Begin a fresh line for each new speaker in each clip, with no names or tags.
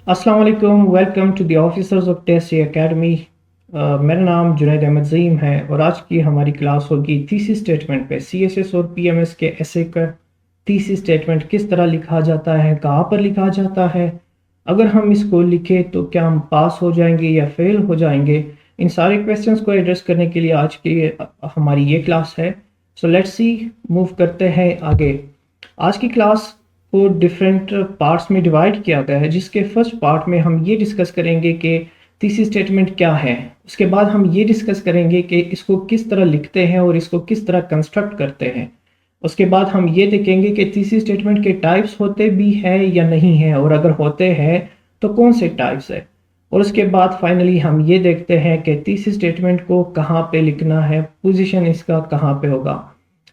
अस्सलाम वालेकुम। Welcome to the officers of test academy. मेरा नाम जुनैद अहमद ज़ईम है और आज की हमारी क्लास होगी थीसिस स्टेटमेंट पे। सीएसएस और पीएमएस के ऐसे का थीसिस स्टेटमेंट किस तरह लिखा जाता है, कहाँ पर लिखा जाता है, अगर हम इसको लिखें तो क्या हम पास हो जाएंगे या फेल हो जाएंगे। इन सारे क्वेश्चंस को एड्रेस करने के लिए आज की हमारी ये क्लास है। सो लेट्स सी, मूव करते हैं आगे। आज की क्लास को डिफरेंट पार्ट्स में डिवाइड किया गया है, जिसके फर्स्ट पार्ट में हम ये डिस्कस करेंगे कि थीसिस स्टेटमेंट क्या है। उसके बाद हम ये डिस्कस करेंगे कि इसको किस तरह लिखते हैं और इसको किस तरह कंस्ट्रक्ट करते हैं। उसके बाद हम ये देखेंगे कि थीसिस स्टेटमेंट के टाइप्स होते भी हैं या नहीं हैं, और अगर होते हैं तो कौन से टाइप्स है। और उसके बाद फाइनली हम ये देखते हैं कि थीसिस स्टेटमेंट को कहाँ पे लिखना है, पोजीशन इसका कहाँ पे होगा।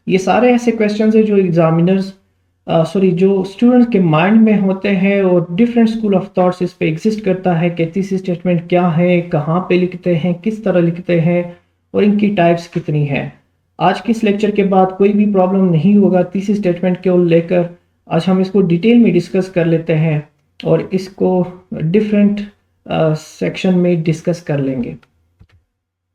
ये सारे ऐसे क्वेश्चंस है जो एग्जामिनर्स जो स्टूडेंट्स के माइंड में होते हैं, और डिफरेंट स्कूल ऑफ थॉट्स इस पे एग्जिस्ट करता है कि थीसिस स्टेटमेंट क्या है, कहाँ पे लिखते हैं, किस तरह लिखते हैं और इनकी टाइप्स कितनी है। आज के इस लेक्चर के बाद कोई भी प्रॉब्लम नहीं होगा थीसिस स्टेटमेंट को लेकर। आज हम इसको डिटेल में डिस्कस कर लेते हैं और इसको डिफरेंट सेक्शन में डिस्कस कर लेंगे।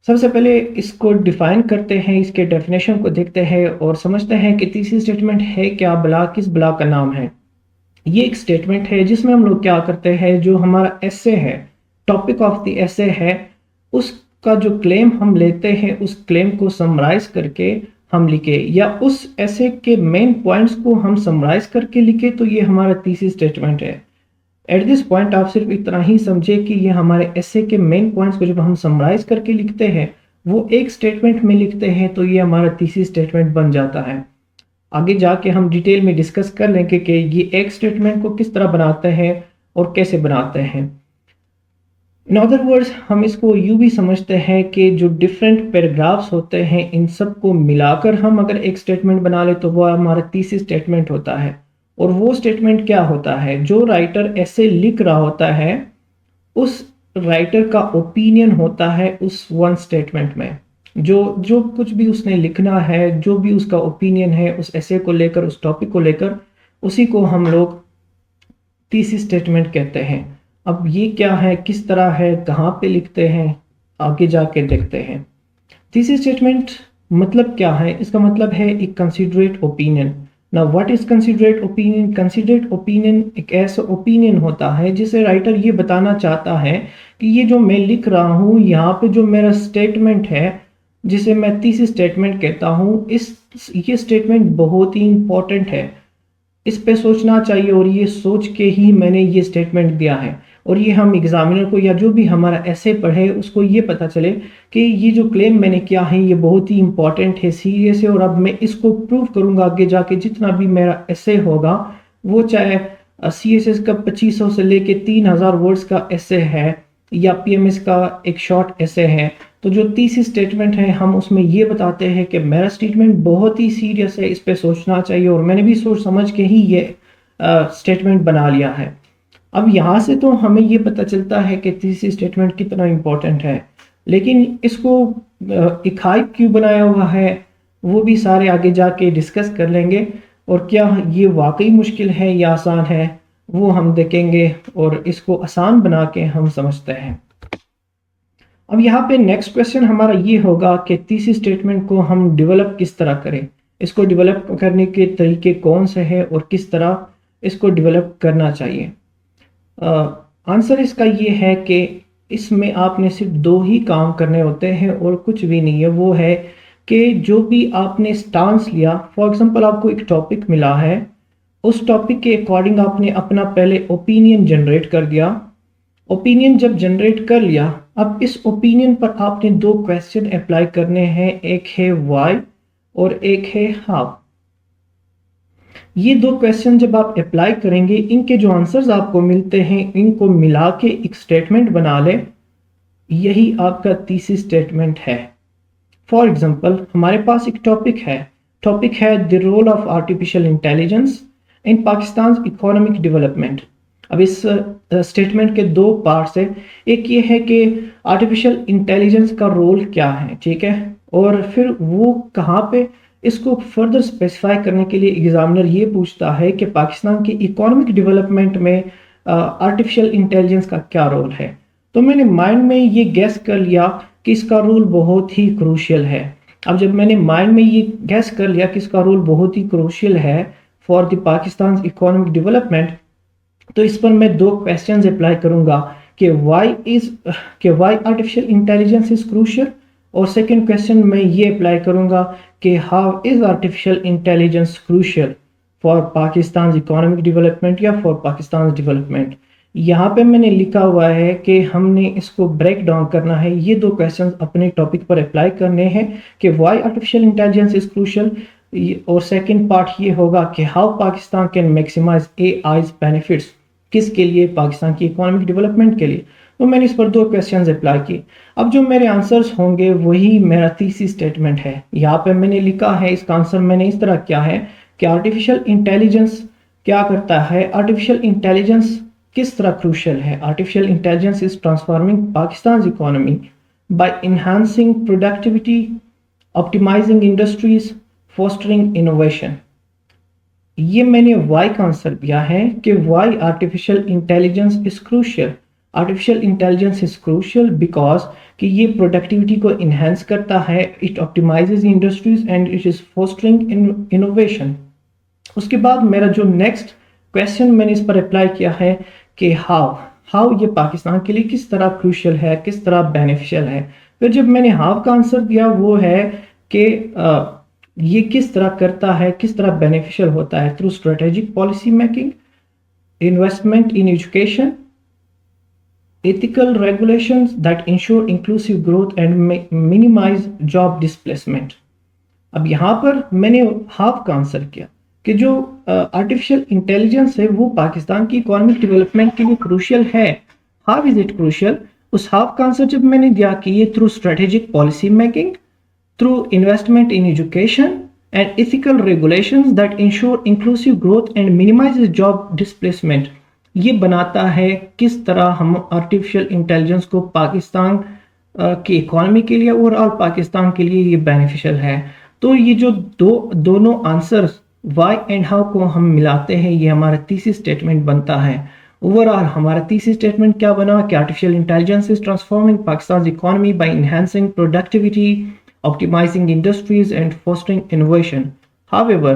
सबसे पहले इसको डिफाइन करते हैं, इसके डेफिनेशन को देखते हैं और समझते हैं कि थीसिस स्टेटमेंट है क्या, ब्लॉक किस ब्लॉक का नाम है। ये एक स्टेटमेंट है जिसमें हम लोग क्या करते हैं, जो हमारा एसे है, टॉपिक ऑफ द एसे है, उसका जो क्लेम हम लेते हैं उस क्लेम को समराइज करके हम लिखे, या उस एसे के मेन पॉइंट्स को हम समराइज करके लिखे, तो ये हमारा थीसिस स्टेटमेंट है। एट दिस पॉइंट आप सिर्फ इतना ही समझे कि ये हमारे एसे के मेन पॉइंट्स को जब हम समराइज करके लिखते हैं, वो एक स्टेटमेंट में लिखते हैं, तो ये हमारा थीसिस स्टेटमेंट बन जाता है। आगे जाके हम डिटेल में डिस्कस कर लेंगे कि ये एक स्टेटमेंट को किस तरह बनाते हैं और कैसे बनाते हैं। इन अदर वर्ड्स, हम इसको यूं भी समझते हैं कि जो डिफरेंट पैराग्राफ्स होते हैं, इन सब को मिलाकर हम अगर एक स्टेटमेंट बना ले तो वो हमारा थीसिस स्टेटमेंट होता है। और वो स्टेटमेंट क्या होता है, जो राइटर ऐसे लिख रहा होता है उस राइटर का ओपिनियन होता है उस वन स्टेटमेंट में। जो जो कुछ भी उसने लिखना है, जो भी उसका ओपिनियन है उस ऐसे को लेकर, उस टॉपिक को लेकर, उसी को हम लोग थीसिस स्टेटमेंट कहते हैं। अब ये क्या है, किस तरह है, कहाँ पे लिखते हैं, आगे जाके देखते हैं। थीसिस स्टेटमेंट मतलब क्या है, इसका मतलब है एक कंसिडरेट ओपिनियन। ना what is considerate opinion? Considerate opinion एक ऐसा ओपिनियन होता है जिसे राइटर ये बताना चाहता है कि ये जो मैं लिख रहा हूँ, यहाँ पे जो मेरा स्टेटमेंट है, जिसे मैं थीसिस स्टेटमेंट कहता हूँ, ये स्टेटमेंट बहुत ही इंपॉर्टेंट है, इस पे सोचना चाहिए, और ये सोच के ही मैंने ये स्टेटमेंट दिया है। और ये हम एग्जामिनर को या जो भी हमारा ऐसे पढ़े उसको ये पता चले कि ये जो क्लेम मैंने किया है ये बहुत ही इंपॉर्टेंट है, सीरियस है, और अब मैं इसको प्रूव करूंगा आगे जाके। जितना भी मेरा ऐसे होगा, वो चाहे सीएसएस का 2500 से लेके 3000 वर्ड्स का ऐसे है या पीएमएस का एक शॉर्ट ऐसे है, तो जो थीसिस स्टेटमेंट है हम उसमें ये बताते हैं कि मेरा स्टेटमेंट बहुत ही सीरियस है, इस पे सोचना चाहिए, और मैंने भी सोच समझ के ही ये स्टेटमेंट बना लिया है। अब यहाँ से तो हमें ये पता चलता है कि थीसिस स्टेटमेंट कितना इम्पोर्टेंट है, लेकिन इसको एक हाइप क्यों बनाया हुआ है वो भी सारे आगे जाके डिस्कस कर लेंगे। और क्या ये वाकई मुश्किल है या आसान है, वो हम देखेंगे, और इसको आसान बना के हम समझते हैं। अब यहाँ पे नेक्स्ट क्वेश्चन हमारा ये होगा कि थीसिस स्टेटमेंट को हम डेवलप किस तरह करें, इसको डेवलप करने के तरीके कौन से हैं और किस तरह इसको डेवलप करना चाहिए। आंसर इसका ये है कि इसमें आपने सिर्फ दो ही काम करने होते हैं और कुछ भी नहीं है। वो है कि जो भी आपने स्टांस लिया, फॉर एग्जांपल आपको एक टॉपिक मिला है, उस टॉपिक के अकॉर्डिंग आपने अपना पहले ओपिनियन जनरेट कर दिया। ओपिनियन जब जनरेट कर लिया, अब इस ओपिनियन पर आपने दो क्वेश्चन अप्लाई करने हैं, एक है वाई और एक है हाउ। ये दो क्वेश्चन जब आप अप्लाई करेंगे, इनके जो आंसर्स आपको मिलते हैं इनको मिला के एक स्टेटमेंट बना ले, यही आपका थीसिस स्टेटमेंट है। फॉर एग्जांपल हमारे पास एक टॉपिक है the role of artificial intelligence in Pakistan economic development. अब इस स्टेटमेंट के दो पार्ट्स है, एक ये है कि आर्टिफिशियल इंटेलिजेंस का रोल क्या है, ठीक है, और फिर वो कहाँ पे, इसको फर्दर स्पेसिफाई करने के लिए एग्जामिनर ये पूछता है कि पाकिस्तान के इकोनॉमिक डेवलपमेंट में आर्टिफिशियल इंटेलिजेंस का क्या रोल है। तो मैंने माइंड में ये गेस कर लिया कि इसका रोल बहुत ही क्रूशियल है। अब जब मैंने माइंड में ये गेस कर लिया कि इसका रोल बहुत ही क्रूशियल है for the Pakistan economic development, तो इस पर मैं दो क्वेश्चंस अप्लाई करूंगा कि why artificial intelligence is crucial, और सेकंड क्वेश्चन मैं ये अप्लाई करूंगा कि how is artificial intelligence crucial for Pakistan economic development या फॉर पाकिस्तान डेवलपमेंट। यहाँ पे मैंने लिखा हुआ है कि हमने इसको ब्रेक डाउन करना है, ये दो क्वेश्चंस अपने टॉपिक पर अप्लाई करने हैं कि why artificial intelligence is crucial, और सेकंड पार्ट ये होगा कि how Pakistan can maximise AI's benefits, किसके लिए, पाकिस्तान की इकोनॉमिक डेवलपमेंट के लिए। तो मैंने इस पर दो क्वेश्चंस अप्लाई किए। अब जो मेरे आंसर्स होंगे वही मेरा तीसरी स्टेटमेंट है। यहाँ पे मैंने लिखा है, इसका आंसर मैंने इस तरह किया है कि आर्टिफिशियल इंटेलिजेंस क्या करता है, आर्टिफिशियल इंटेलिजेंस किस तरह क्रूशियल है। Artificial intelligence is transforming Pakistan economy by enhancing productivity, optimising industries, fostering innovation. ये मैंने वाई का आंसर दिया है कि why artificial intelligence is crucial. Artificial intelligence is crucial because कि ये प्रोडक्टिविटी को इन्हेंस करता है, it optimises industries and it is fostering innovation. उसके बाद मेरा जो नेक्स्ट क्वेश्चन मैंने इस पर अप्लाई किया है कि हाउ ये पाकिस्तान के लिए किस तरह क्रूशियल है, किस तरह बेनिफिशियल है। फिर जब मैंने हाउ का आंसर दिया वो है कि ये किस तरह करता है, किस तरह बेनिफिशियल होता है, through strategic policy making, investment in education, ethical regulations that ensure inclusive growth and minimize job displacement। अब यहाँ पर मैंने हाफ का आंसर किया कि जो आर्टिफिशियल इंटेलिजेंस है वो पाकिस्तान की इकोनॉमिक डेवलपमेंट के लिए क्रूशियल है। हाउ इज इट क्रूशियल, उस हाफ का आंसर जब मैंने दिया कि ये through strategic policy making, through investment in education and ethical regulations that ensure inclusive growth and minimizes job displacement। ये बनाता है किस तरह हम आर्टिफिशियल इंटेलिजेंस को पाकिस्तान की इकोनॉमी के लिए और ऑल पाकिस्तान के लिए ये बेनिफिशियल है। तो ये जो दोनों आंसर्स वाई एंड हाउ को हम मिलाते हैं, ये हमारा तीसरी स्टेटमेंट बनता है। ओवरऑल हमारा तीसरी स्टेटमेंट क्या बना कि artificial intelligence is transforming Pakistan economy by enhancing productivity, optimizing industries and fostering innovation. However,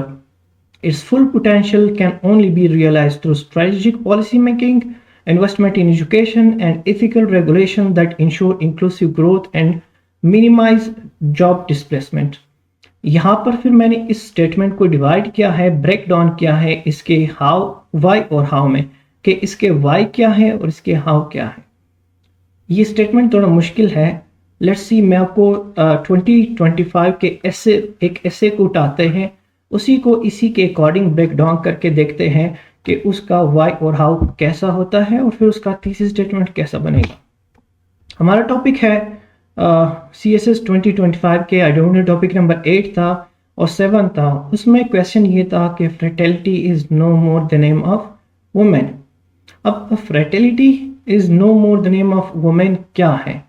its full potential can only be realized through strategic policy making, investment in education, and ethical regulation that ensure inclusive growth and minimize job displacement। यहाँ पर फिर मैंने इस statement को divide किया है, break down किया है इसके हाउ, वाई और हाउ में, कि इसके वाई क्या है और इसके हाउ क्या है। ये स्टेटमेंट थोड़ा मुश्किल है। लेट्स सी, मैं आपको 2025 के एक ऐसे को उठाते हैं, उसी को इसी के अकॉर्डिंग ब्रेक डाउन करके देखते हैं कि उसका वाई और हाउ कैसा होता है और फिर उसका तीसरी स्टेटमेंट कैसा बनेगा। हमारा टॉपिक है CSS 2025 के आइडेंटिटी टॉपिक नंबर 8 था और 7 था। उसमें क्वेश्चन ये था कि fraternity is no more the name of women. अब fraternity is no more the name of women क्या है,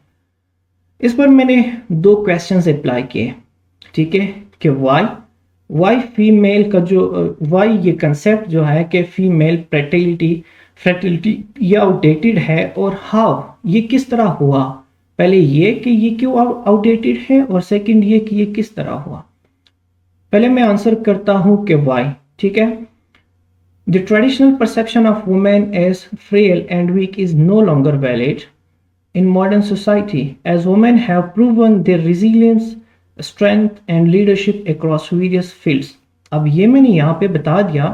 इस पर मैंने दो क्वेश्चंस अप्लाई किए, ठीक है, कि वाई फीमेल का जो वाई ये कंसेप्ट जो है कि फीमेल फ्रेटिलिटी ये आउटडेटेड है, और हाउ ये किस तरह हुआ। पहले ये कि ये क्यों आउटडेटेड है और सेकंड ये कि ये किस तरह हुआ। पहले मैं आंसर करता हूं कि वाई, ठीक है। The traditional perception of women as frail and weak is no longer valid in modern society, as women have proven their resilience, strength and leadership across various fields। अब ये मैंने यहाँ पे बता दिया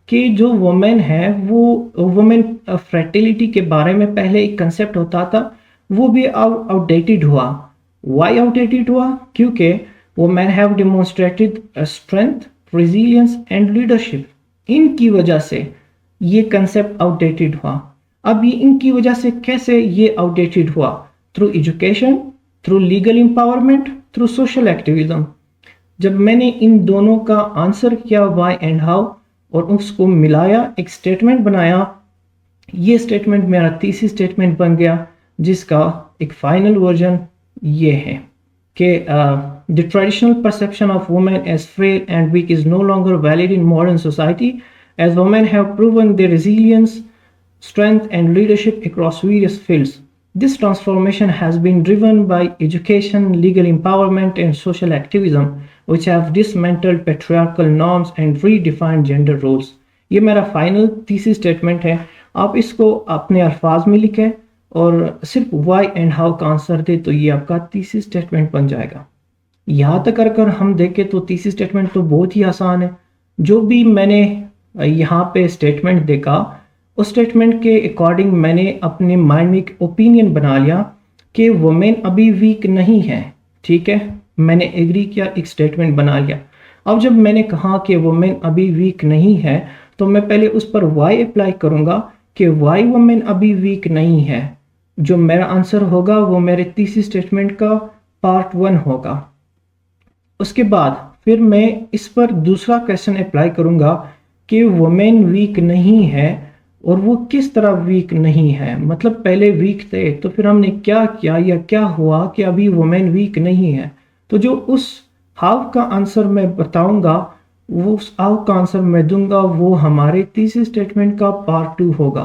कि जो वुमेन है वो वुमेन फ्रेटिलिटी के बारे में पहले एक कंसेप्ट होता था, वो भी आउटडेटेड हुआ। वाई आउटडेटेड हुआ, क्योंकि women have demonstrated strength, resilience and leadership. इनकी वजह से ये कंसेप्ट आउटडेटेड हुआ। अब ये इनकी वजह से कैसे ये आउटडेटेड हुआ, through education, through legal empowerment, through social activism. जब मैंने इन दोनों का आंसर किया वाई एंड हाउ और उसको मिलाया, एक स्टेटमेंट बनाया, ये स्टेटमेंट मेरा तीसरी स्टेटमेंट बन गया, जिसका एक फाइनल वर्जन ये है कि the traditional perception of women as frail and weak is no longer valid in modern society, as women have proven their resilience, strength and leadership across various fields. This transformation has been driven by education, legal empowerment, and social activism, which have dismantled patriarchal norms and redefined gender roles. ये मेरा final thesis statement है। आप इसको अपने अल्फाज में लिखें और सिर्फ वाई एंड हाउ का आंसर दे तो ये आपका थीसिस स्टेटमेंट बन जाएगा। यहाँ तक अगर हम देखें तो थीसिस स्टेटमेंट तो बहुत ही आसान है। जो भी मैंने यहाँ पे स्टेटमेंट देखा उस स्टेटमेंट के अकॉर्डिंग मैंने अपने माइंड में एक ओपिनियन बना लिया कि वुमेन अभी वीक नहीं है। ठीक है, मैंने एग्री किया, एक स्टेटमेंट बना लिया। अब जब मैंने कहा कि वुमेन अभी वीक नहीं है तो मैं पहले उस पर वाई अप्लाई करूंगा कि वाई वुमेन अभी वीक नहीं है। जो मेरा आंसर होगा वो मेरे तीसरी स्टेटमेंट का पार्ट 1 होगा। उसके बाद फिर मैं इस पर दूसरा क्वेश्चन अप्लाई करूंगा कि वुमेन वीक नहीं है और वो किस तरह वीक नहीं है, मतलब पहले वीक थे तो फिर हमने क्या किया या क्या हुआ कि अभी वुमेन वीक नहीं है। तो जो उस हाउ का आंसर मैं बताऊंगा वो उस हाउ का आंसर मैं दूंगा वो हमारे तीसरे स्टेटमेंट का पार्ट 2 होगा।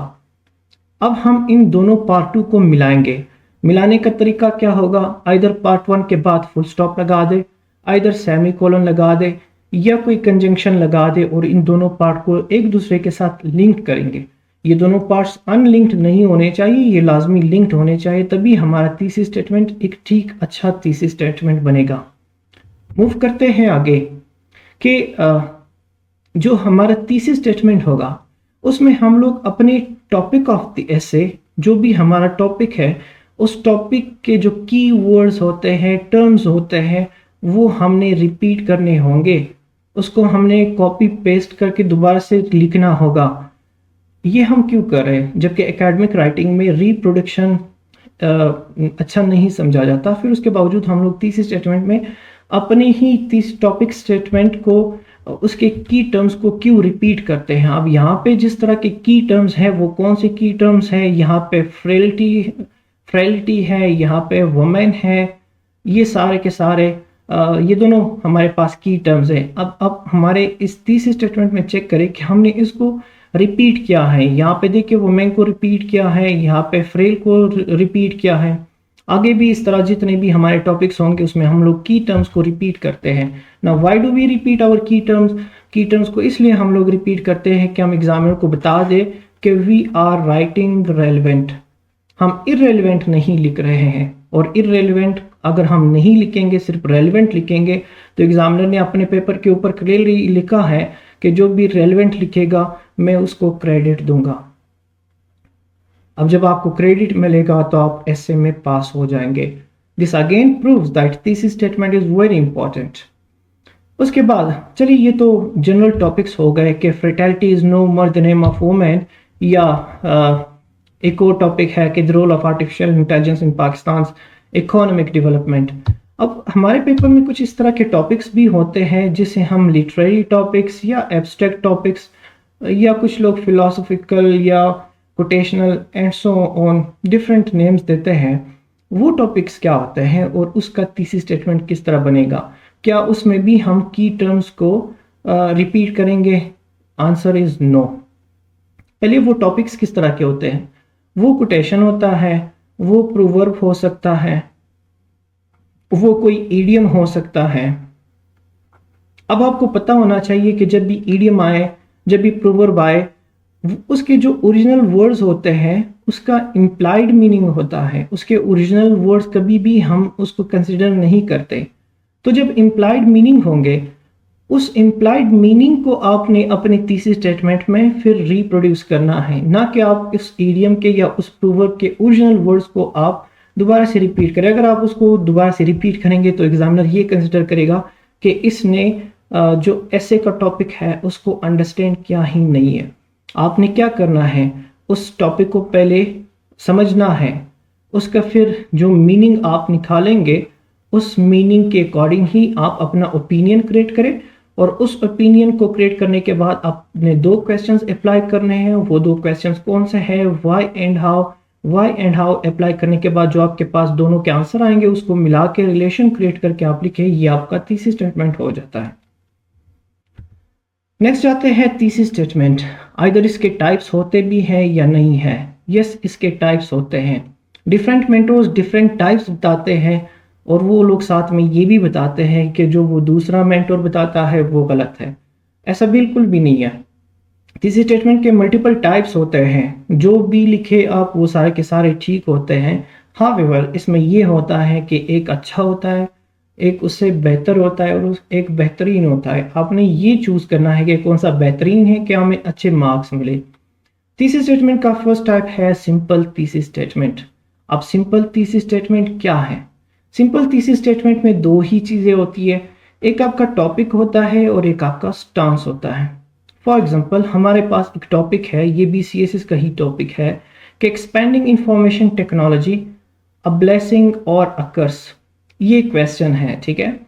अब हम इन दोनों पार्ट 2 को मिलाएंगे। मिलाने का तरीका क्या होगा, आइदर पार्ट 1 के बाद फुल स्टॉप लगा दे, आइदर सेमी कोलन लगा दे या कोई कंजंक्शन लगा दे और इन दोनों पार्ट को एक दूसरे के साथ लिंक करेंगे। ये दोनों पार्ट्स अनलिंक्ड नहीं होने चाहिए, ये लाजमी लिंक्ड होने चाहिए, तभी हमारा तीसरी स्टेटमेंट एक ठीक अच्छा तीसरी स्टेटमेंट बनेगा। मूव करते हैं आगे कि जो हमारा तीसरी स्टेटमेंट होगा उसमें हम लोग अपने टॉपिक ऑफ द एसे, जो भी हमारा टॉपिक है उस टॉपिक के जो की वर्ड्स होते हैं, टर्म्स होते हैं, वो हमने रिपीट करने होंगे। उसको हमने कॉपी पेस्ट करके दोबारा से लिखना होगा। ये हम क्यों कर रहे हैं, जबकि एकेडमिक राइटिंग में रिप्रोडक्शन अच्छा नहीं समझा जाता, फिर उसके बावजूद हम लोग तीसरे स्टेटमेंट में अपने ही तीस टॉपिक स्टेटमेंट को उसके की टर्म्स को क्यों रिपीट करते हैं। अब यहाँ पे जिस तरह के की टर्म्स है वो कौन से की टर्म्स है, यहाँ पे फ्रेलिटी है, यहाँ पे वुमेन है, ये सारे के सारे ये दोनों हमारे पास की टर्म्स है। अब हमारे इस तीसरे स्टेटमेंट में चेक करें कि हमने इसको रिपीट किया है। यहाँ पे देखिए वुमेन को रिपीट किया है, यहाँ पे फ्रेल को रिपीट किया है। आगे भी इस तरह जितने भी हमारे टॉपिक्स होंगे उसमें हम लोग की टर्म्स को रिपीट करते हैं ना। Why do we repeat our key terms? Key terms को इसलिए हम लोग रिपीट करते हैं कि हम एग्जामिनर को बता दें कि वी आर राइटिंग रेलिवेंट। हम इररेलेवेंट नहीं लिख रहे हैं, और इररेलेवेंट अगर हम नहीं लिखेंगे, सिर्फ रेलिवेंट लिखेंगे, तो एग्जामिनर ने अपने पेपर के ऊपर क्लियरली लिखा है कि जो भी रेलिवेंट लिखेगा मैं उसको क्रेडिट दूंगा। अब जब आपको क्रेडिट मिलेगा तो आप ऐसे में पास हो जाएंगे। This again proves that this statement is very important. उसके बाद चलिए ये तो जनरल टॉपिक्स हो गए कि fertility is no more the name of women, या एक और टॉपिक है कि the role of artificial intelligence in Pakistan economic development. अब हमारे पेपर में कुछ इस तरह के टॉपिक्स भी होते हैं जिसे हम लिटरेरी टॉपिक्स या एब्स्ट्रैक्ट टॉपिक्स या कुछ लोग फिलोसॉफिकल या quotational and so on different names देते हैं। वो टॉपिक्स क्या होते हैं और उसका तीसरी स्टेटमेंट किस तरह बनेगा? क्या उसमें भी हम की टर्म्स को रिपीट करेंगे? Answer is no. पहले वो टॉपिक्स किस तरह के होते हैं? वो कोटेशन होता है, वो प्रोवर्ब हो सकता है, वो कोई ईडियम हो सकता है। अब आपको पता होना चाहिए कि जब भी ईडियम आए, जब भी प्रोवर्ब आए, उसके जो ओरिजिनल वर्ड्स होते हैं उसका इम्प्लाइड मीनिंग होता है। उसके ओरिजिनल वर्ड्स कभी भी हम उसको कंसिडर नहीं करते। तो जब इम्प्लाइड मीनिंग होंगे, उस इम्प्लाइड मीनिंग को आपने अपने तीसरे स्टेटमेंट में फिर रिप्रोड्यूस करना है, ना कि आप इस ईडियम के या उस प्रोवर्ब के ओरिजिनल वर्ड्स को आप दोबारा से रिपीट करें। अगर आप उसको दोबारा से रिपीट करेंगे तो एग्जामिनर ये कंसिडर करेगा कि इसने जो ऐसे का टॉपिक है उसको अंडरस्टैंड किया ही नहीं है। आपने क्या करना है, उस टॉपिक को पहले समझना है, उसका फिर जो मीनिंग आप निकालेंगे उस मीनिंग के अकॉर्डिंग ही आप अपना ओपिनियन क्रिएट करें, और उस ओपिनियन को क्रिएट करने के बाद आपने 2 क्वेश्चंस अप्लाई करने हैं। वो 2 क्वेश्चंस कौन से हैं? Why and how. Why and how apply करने के बाद जो आपके पास दोनों के आंसर आएंगे उसको मिला के रिलेशन क्रिएट करके आप लिखें, ये आपका तीसरी स्टेटमेंट हो जाता है। नेक्स्ट आते हैं थीसिस स्टेटमेंट। आइदर इसके टाइप्स होते भी हैं या नहीं है। यस, इसके टाइप्स होते हैं। डिफरेंट मेंटोर्स डिफरेंट टाइप्स बताते हैं और वो लोग साथ में ये भी बताते हैं कि जो वो दूसरा मेंटोर बताता है वो गलत है। ऐसा बिल्कुल भी नहीं है। थीसिस स्टेटमेंट के मल्टीपल टाइप्स होते हैं, जो भी लिखे आप वो सारे के सारे ठीक होते हैं। हाउएवर इसमें ये होता है कि एक अच्छा होता है, एक उससे बेहतर होता है और एक बेहतरीन होता है। आपने ये चूज करना है कि कौन सा बेहतरीन है, क्या हमें अच्छे मार्क्स मिले। थीसिस स्टेटमेंट का फर्स्ट टाइप है सिंपल थीसिस स्टेटमेंट। अब सिंपल थीसिस स्टेटमेंट क्या है? सिंपल थीसिस स्टेटमेंट में दो ही चीजें होती है, एक आपका टॉपिक होता है और एक आपका स्टांस होता है। फॉर एग्जाम्पल हमारे पास एक टॉपिक है, ये भी CSS का ही टॉपिक है कि एक्सपेंडिंग इंफॉर्मेशन टेक्नोलॉजी अ ब्लेसिंग और अ कर्स। ये क्वेश्चन है, ठीक है।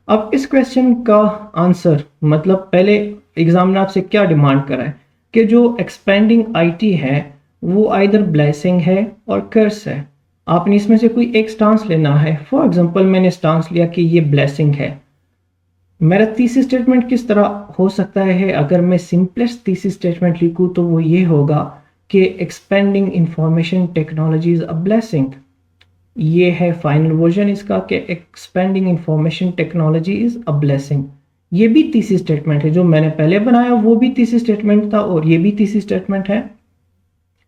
अब इस क्वेश्चन का आंसर मतलब पहले एग्जामिनर आपसे क्या डिमांड कर रहा है कि जो एक्सपेंडिंग IT है वो आइदर ब्लेसिंग है और कर्स है। आपने इसमें से कोई एक स्टांस लेना है। फॉर एग्जाम्पल मैंने स्टांस लिया कि ये ब्लेसिंग है। मेरा थीसिस स्टेटमेंट किस तरह हो सकता है? अगर मैं सिंपलेस्ट थीसिस स्टेटमेंट लिखूं तो वो ये होगा कि expanding information technology is a blessing. ये है फाइनल वर्जन इसका कि expanding information technology is a blessing. ये भी थीसिस स्टेटमेंट है, जो मैंने पहले बनाया वो भी थीसिस स्टेटमेंट था और ये भी थीसिस स्टेटमेंट है।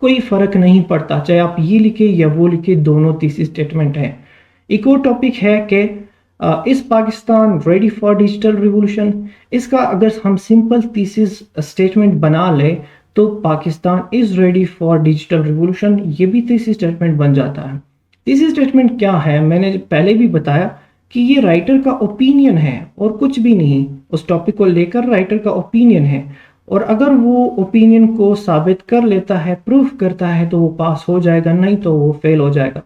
कोई फर्क नहीं पड़ता, चाहे आप ये लिखे या वो लिखे, दोनों थीसिस स्टेटमेंट है। एक और टॉपिक है कि इस Pakistan ready for digital revolution. इसका अगर हम सिंपल थीसिस स्टेटमेंट बना ले तो Pakistan is ready for digital revolution, ये भी थीसिस स्टेटमेंट बन जाता है। थीसिस स्टेटमेंट क्या है? मैंने पहले भी बताया कि ये राइटर का ओपिनियन है और कुछ भी नहीं। उस टॉपिक को लेकर राइटर का ओपिनियन है और अगर वो ओपिनियन को साबित कर लेता है, प्रूफ करता है, तो वो पास हो जाएगा, नहीं तो वो फेल हो जाएगा।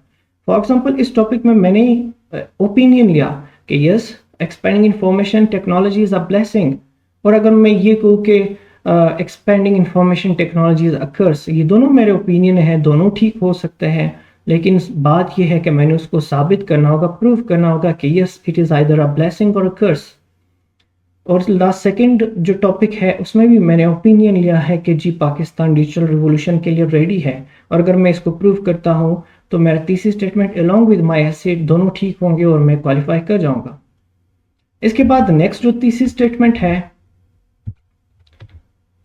फॉर एग्जाम्पल इस टॉपिक में मैंने ओपिनियन लिया कि yes expanding information technology is a blessing, और अगर मैं ये कहूँ कि expanding information technology is a curse, ये दोनों मेरे ओपिनियन है, दोनों ठीक हो सकते हैं। लेकिन बात यह है कि मैंने उसको साबित करना होगा, प्रूफ करना होगा कि yes it is either a blessing और अ कर्स। और लास्ट सेकंड जो टॉपिक है उसमें भी मैंने ओपिनियन लिया है कि जी पाकिस्तान डिजिटल रिवॉल्यूशन के लिए रेडी है, और अगर मैं इसको प्रूव करता हूं तो मेरा thesis statement along with my essay दोनों ठीक होंगे और मैं क्वालिफाई कर जाऊंगा। इसके बाद नेक्स्ट जो थीसिस स्टेटमेंट है,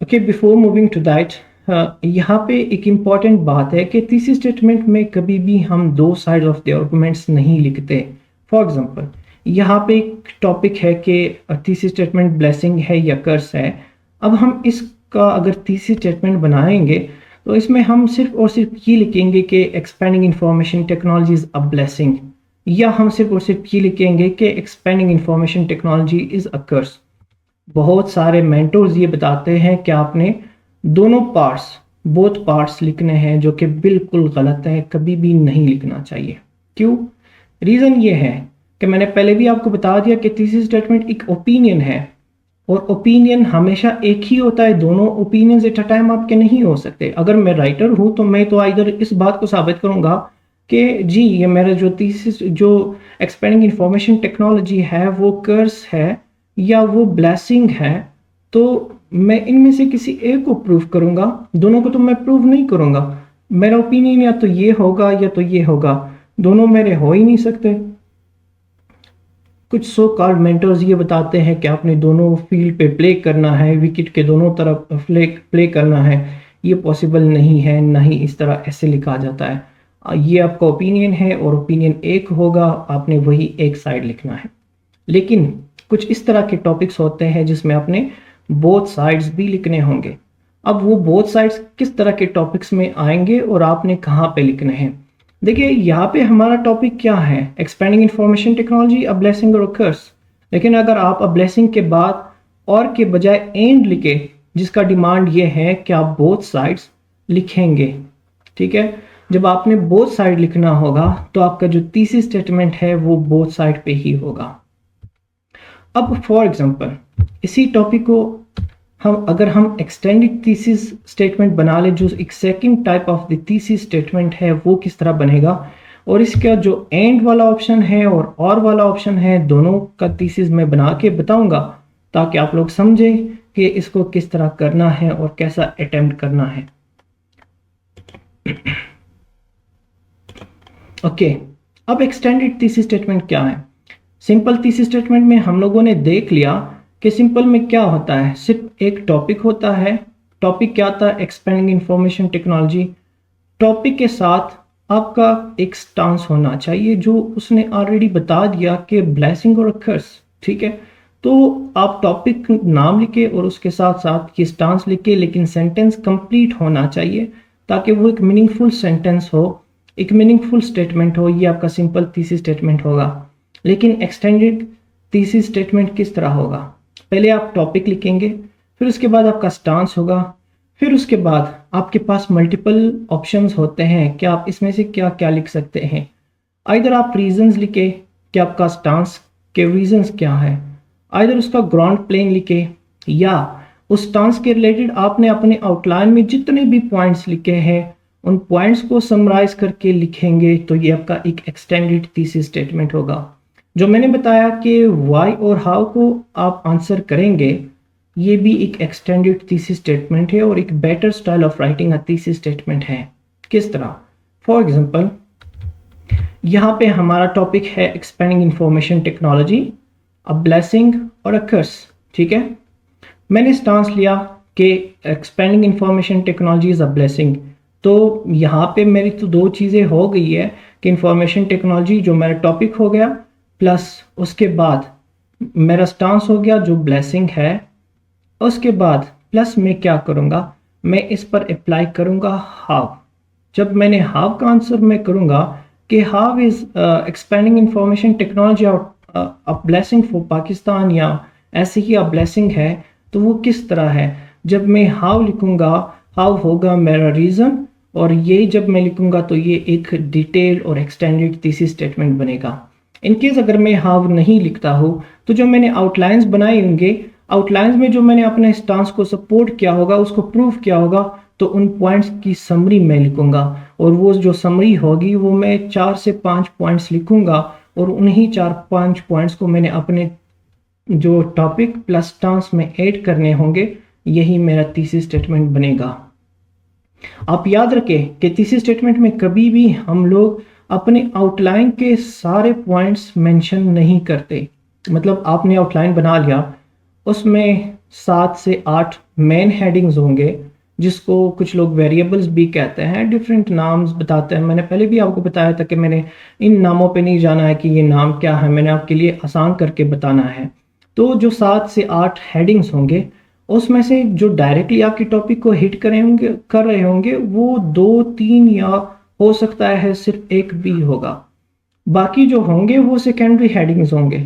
okay before moving to that, यहाँ पे एक इम्पॉर्टेंट बात है कि थीसिस स्टेटमेंट में कभी भी हम दो साइड ऑफ द आर्गुमेंट्स नहीं लिखते। फॉर एग्जांपल यहाँ पे एक टॉपिक है कि थीसिस स्टेटमेंट ब्लेसिंग है या कर्स है। अब हम इसका अगर थीसिस स्टेटमेंट बनाएंगे तो इसमें हम सिर्फ और सिर्फ ये लिखेंगे कि expanding information technology is a blessing, या हम सिर्फ और सिर्फ ये लिखेंगे कि expanding information technology is a curse. बहुत सारे मेंटर्स ये बताते हैं कि आपने दोनों पार्ट्स, बोथ पार्ट्स लिखने हैं, जो कि बिल्कुल गलत है, कभी भी नहीं लिखना चाहिए। क्यों? रीज़न ये है कि मैंने पहले भी आपको बता दिया कि थीसिस स्टेटमेंट एक ओपिनियन है और ओपिनियन हमेशा एक ही होता है। दोनों ओपिनियंस एट अ टाइम आपके नहीं हो सकते। अगर मैं राइटर हूं तो मैं तो इधर इस बात को साबित करूंगा कि जी ये मेरा जो थीसिस जो एक्सपेंडिंग इंफॉर्मेशन टेक्नोलॉजी है वो कर्स है या वो ब्लेसिंग है, तो मैं इनमें से किसी एक को प्रूव करूंगा, दोनों को तो मैं प्रूव नहीं करूंगा। मेरा ओपिनियन या तो ये होगा या तो ये होगा, दोनों मेरे हो ही नहीं सकते। कुछ सो कॉल्ड मेंटर्स ये बताते हैं कि आपने दोनों फील्ड पे प्ले करना है, विकेट के दोनों तरफ प्ले करना है। ये पॉसिबल नहीं है, ना ही इस तरह ऐसे लिखा जाता है। ये आपका ओपिनियन है और ओपिनियन एक होगा, आपने वही एक साइड लिखना है। लेकिन कुछ इस तरह के टॉपिक्स होते हैं जिसमें आपने बोथ साइड्स भी लिखने होंगे। अब वो बोथ साइड्स किस तरह के टॉपिक्स में आएंगे और आपने कहाँ पे लिखने हैं? देखिए यहाँ पे हमारा टॉपिक क्या है? एक्सपेंडिंग इंफॉर्मेशन टेक्नोलॉजी अ ब्लेसिंग और कर्स। लेकिन अगर आप अ ब्लेसिंग के बाद और के बजाय एंड लिखे, जिसका डिमांड ये है कि आप बोथ साइड्स लिखेंगे, ठीक है। जब आपने बोथ साइड लिखना होगा तो आपका जो थीसिस स्टेटमेंट है वो बोथ साइड पे ही होगा। अब फॉर एग्जांपल इसी टॉपिक को हम एक्सटेंडेड थीसिस स्टेटमेंट बना ले, जो एक second type of the thesis statement है, वो किस तरह बनेगा, और इसका जो एंड वाला ऑप्शन है और वाला ऑप्शन है, दोनों का थीसिस मैं बना के बताऊंगा ताकि आप लोग समझें कि इसको किस तरह करना है और कैसा अटेम्प्ट करना है। ओके, अब एक्सटेंडेड थीसिस स्टेटमेंट क्या है? सिंपल थीसिस स्टेटमेंट में हम लोगों ने देख लिया कि सिंपल में क्या होता है, सिर्फ एक टॉपिक होता है। टॉपिक क्या था? Expanding information technology. टॉपिक के साथ आपका एक स्टांस होना चाहिए जो उसने ऑलरेडी बता दिया कि ब्लेसिंग और कर्स, ठीक है। तो आप टॉपिक नाम लिखे और उसके साथ साथ ये स्टांस लिखे, लेकिन सेंटेंस कंप्लीट होना चाहिए ताकि वो एक मीनिंगफुल सेंटेंस हो, एक मीनिंगफुल स्टेटमेंट हो। ये आपका सिंपल थीसिस स्टेटमेंट होगा। लेकिन एक्सटेंडेड थीसिस स्टेटमेंट किस तरह होगा? पहले आप टॉपिक लिखेंगे, फिर उसके बाद आपका स्टांस होगा, फिर उसके बाद आपके पास मल्टीपल ऑप्शंस होते हैं कि आप इसमें से क्या क्या लिख सकते हैं। आइदर आप रीजंस लिखे कि आपका स्टांस के रीजंस क्या है, आइदर उसका ग्राउंड प्लेन लिखे, या उस स्टांस के रिलेटेड आपने अपने आउटलाइन में जितने भी पॉइंट्स लिखे हैं उन पॉइंट्स को समराइज करके लिखेंगे। तो ये आपका एक एक्सटेंडेड थीसिस स्टेटमेंट होगा। जो मैंने बताया कि वाई और हाउ को आप आंसर करेंगे, ये भी एक एक्सटेंडेड थीसिस स्टेटमेंट है और एक better style of writing a thesis statement है। किस तरह? फॉर एग्जांपल, यहाँ पे हमारा टॉपिक है एक्सपेंडिंग इंफॉर्मेशन टेक्नोलॉजी, अ ब्लेसिंग और अ कर्स, ठीक है। मैंने स्टांस लिया कि expanding information technology is a blessing. तो यहाँ पे मेरी तो दो चीज़ें हो गई है कि इंफॉर्मेशन टेक्नोलॉजी जो मेरा टॉपिक हो गया, प्लस उसके बाद मेरा स्टांस हो गया जो ब्लेसिंग है। उसके बाद प्लस मैं क्या करूँगा, मैं इस पर अप्लाई करूँगा हाउ। जब मैंने हाउ का आंसर मैं करूँगा कि how is expanding information technology a blessing for Pakistan, या ऐसे ही अ ब्लेसिंग है, तो वो किस तरह है। जब मैं हाउ लिखूँगा, हाउ होगा मेरा रीज़न, और ये जब मैं लिखूँगा तो ये एक डिटेल और एक्सटेंडेड थीसिस स्टेटमेंट बनेगा। इनकेस अगर मैं हाउ नहीं लिखता हूँ तो जो मैंने आउटलाइंस बनाए होंगे, आउटलाइंस में जो मैंने अपने स्टांस को सपोर्ट किया होगा, उसको प्रूव किया होगा, तो उन पॉइंट्स की समरी मैं लिखूंगा। और वो जो समरी होगी वो मैं 4 से 5 पॉइंट्स लिखूंगा, और उन्हीं 4-5 पॉइंट्स को मैंने अपने जो टॉपिक प्लस स्टांस में ऐड करने होंगे। यही मेरा थीसिस स्टेटमेंट बनेगा। आप याद रखें कि थीसिस स्टेटमेंट में कभी भी हम लोग अपने आउटलाइन के सारे पॉइंट्स मेंशन नहीं करते। मतलब आपने आउटलाइन बना लिया, उसमें 7 से 8 मेन हेडिंग्स होंगे, जिसको कुछ लोग वेरिएबल्स भी कहते हैं, डिफरेंट नाम्स बताते हैं। मैंने पहले भी आपको बताया था कि मैंने इन नामों पे नहीं जाना है कि ये नाम क्या है, मैंने आपके लिए आसान करके बताना है। तो जो 7 से 8 हेडिंग्स होंगे, उसमें से जो डायरेक्टली आपके टॉपिक को हिट कर रहे होंगे वो 2-3 या हो सकता है सिर्फ एक भी होगा। बाकी जो होंगे वो सेकेंडरी हेडिंग्स होंगे।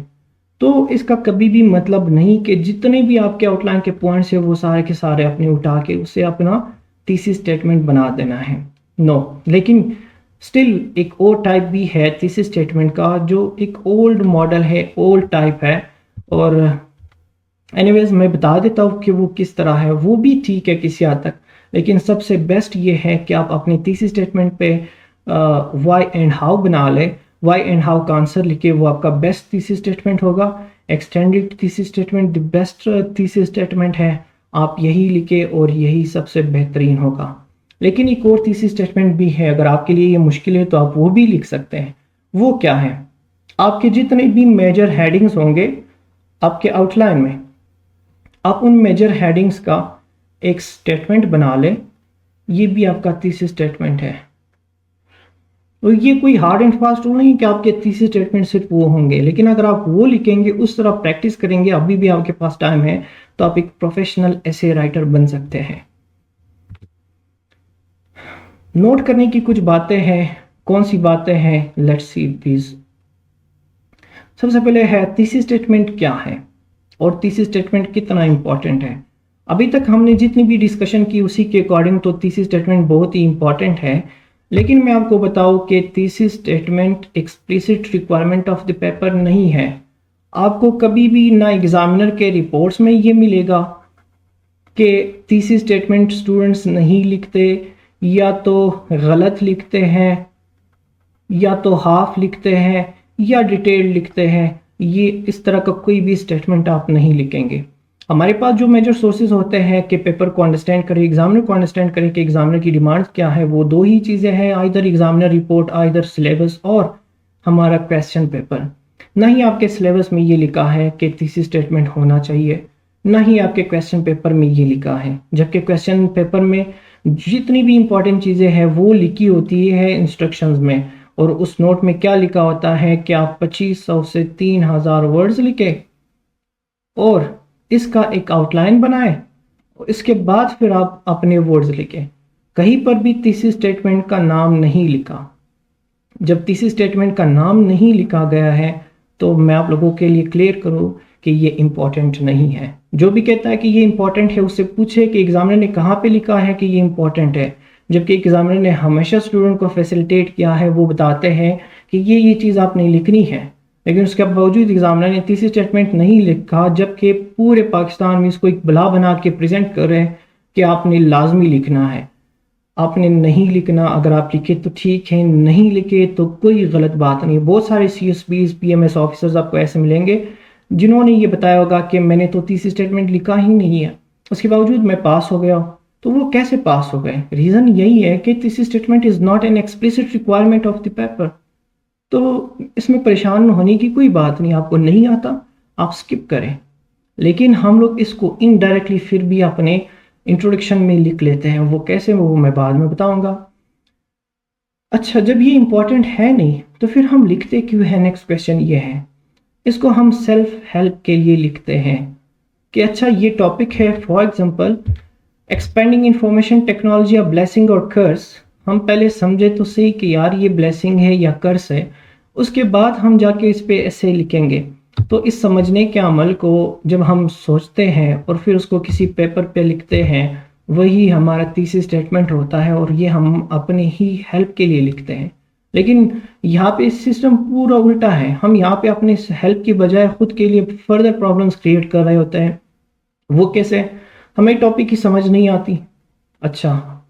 तो इसका कभी भी मतलब नहीं कि जितने भी आपके आउटलाइन के पॉइंट्स है वो सारे के सारे अपने उठा के उससे अपना थीसिस स्टेटमेंट बना देना है। नो, लेकिन स्टिल एक और टाइप भी है थीसिस स्टेटमेंट का, जो एक ओल्ड मॉडल है, ओल्ड टाइप है। और एनीवेज मैं बता देता हूँ कि वो किस तरह है। वो भी ठीक है किसी हद तक, लेकिन सबसे बेस्ट ये है कि आप अपनी थीसिस स्टेटमेंट पे वाई एंड हाउ बना लें। वाई एंड हाउ का आंसर लिखे, वो आपका बेस्ट थीसिस स्टेटमेंट होगा। Extended thesis statement the best thesis statement है। आप यही लिखे और यही सबसे बेहतरीन होगा। लेकिन एक और थीसिस स्टेटमेंट भी है, अगर आपके लिए ये मुश्किल है तो आप वो भी लिख सकते हैं। वो क्या है? आपके जितने भी मेजर हेडिंग्स होंगे आपके आउटलाइन में, आप उन मेजर हेडिंग्स का एक स्टेटमेंट बना लें। ये भी आपका थीसिस स्टेटमेंट है। और ये कोई हार्ड एंड फास्ट रूल नहीं कि आपके थीसिस स्टेटमेंट सिर्फ वो होंगे, लेकिन अगर आप वो लिखेंगे, उस तरह प्रैक्टिस करेंगे, अभी भी आपके पास टाइम है, तो आप एक प्रोफेशनल एसे राइटर बन सकते हैं। नोट करने की कुछ बातें हैं। कौन सी बातें हैं? Let's see please. सबसे पहले है थीसिस स्टेटमेंट क्या है और थीसिस स्टेटमेंट कितना इंपॉर्टेंट है। अभी तक हमने जितनी भी डिस्कशन की उसी के अकॉर्डिंग तो थीसिस स्टेटमेंट बहुत ही इंपॉर्टेंट है। लेकिन मैं आपको बताऊं कि thesis statement explicit requirement of the paper नहीं है। आपको कभी भी ना एग्जामिनर के रिपोर्ट्स में ये मिलेगा कि थीसिस स्टेटमेंट स्टूडेंट्स नहीं लिखते, या तो गलत लिखते हैं, या तो हाफ लिखते हैं, या डिटेल लिखते हैं। ये इस तरह का कोई भी स्टेटमेंट आप नहीं लिखेंगे। हमारे पास जो मेजर सोर्सेज होते हैं कि पेपर को अंडरस्टैंड करें, एग्जामिनर को अंडरस्टैंड करें कि एग्जामिनर की डिमांड क्या है, वो दो ही चीज़ें हैं, either examiner report, either syllabus और हमारा क्वेश्चन पेपर। ना ही आपके सिलेबस में ये लिखा है कि थीसिस स्टेटमेंट होना चाहिए, ना ही आपके क्वेश्चन पेपर में ये लिखा है, जबकि क्वेश्चन पेपर में जितनी भी इंपॉर्टेंट चीज़ें हैं वो लिखी होती है इंस्ट्रक्शंस में, और उस नोट में क्या लिखा होता है कि आप 2500 से 3000 वर्ड्स लिखे और इसका एक आउटलाइन बनाए, और इसके बाद फिर आप अपने वर्ड्स लिखें। कहीं पर भी थीसिस स्टेटमेंट का नाम नहीं लिखा। जब थीसिस स्टेटमेंट का नाम नहीं लिखा गया है तो मैं आप लोगों के लिए क्लियर करूं कि ये इंपॉर्टेंट नहीं है। जो भी कहता है कि ये इंपॉर्टेंट है उससे पूछे कि एग्जामिनर ने कहाँ पे लिखा है कि ये इंपॉर्टेंट है, जबकि एग्जामिनर ने हमेशा स्टूडेंट को फैसिलिटेट किया है, वो बताते हैं कि ये चीज़ आपने लिखनी है, लेकिन उसके बावजूद एग्जामिनर ने थीसिस स्टेटमेंट नहीं लिखा, जबकि पूरे पाकिस्तान में इसको एक बला बना के प्रेजेंट कर रहे हैं कि आपने लाजमी लिखना है। आपने नहीं लिखना, अगर आप लिखे तो ठीक है, नहीं लिखे तो कोई गलत बात नहीं। बहुत सारे CSBs PMS ऑफिसर्स आपको ऐसे मिलेंगे जिन्होंने ये बताया होगा कि मैंने तो थीसिस स्टेटमेंट लिखा ही नहीं है, उसके बावजूद मैं पास हो गया। तो वो कैसे पास हो गए? रीज़न यही है कि thesis statement is not an explicit requirement of the paper. तो इसमें परेशान होने की कोई बात नहीं, आपको नहीं आता आप स्किप करें, लेकिन हम लोग इसको इनडायरेक्टली फिर भी अपने इंट्रोडक्शन में लिख लेते हैं। वो कैसे, वो मैं बाद में बताऊंगा। अच्छा, जब ये इंपॉर्टेंट है नहीं तो फिर हम लिखते क्यों है? नेक्स्ट क्वेश्चन ये है, इसको हम सेल्फ हेल्प के लिए लिखते हैं कि अच्छा ये टॉपिक है, for example expanding information technology या ब्लेसिंग और कर्स। हम पहले समझे तो सही कि यार ये ब्लेसिंग है या कर्स है, उसके बाद हम जाके इस पे ऐसे लिखेंगे। तो इस समझने के अमल को जब हम सोचते हैं और फिर उसको किसी पेपर पे लिखते हैं, वही हमारा थीसिस स्टेटमेंट होता है, और ये हम अपने ही हेल्प के लिए लिखते हैं। लेकिन यहाँ पे सिस्टम पूरा उल्टा है, हम यहाँ पे अपने हेल्प की बजाय खुद के लिए फर्दर प्रॉब्लम्स क्रिएट कर रहे होते हैं। वो कैसे? हमें टॉपिक की समझ नहीं आती। अच्छा,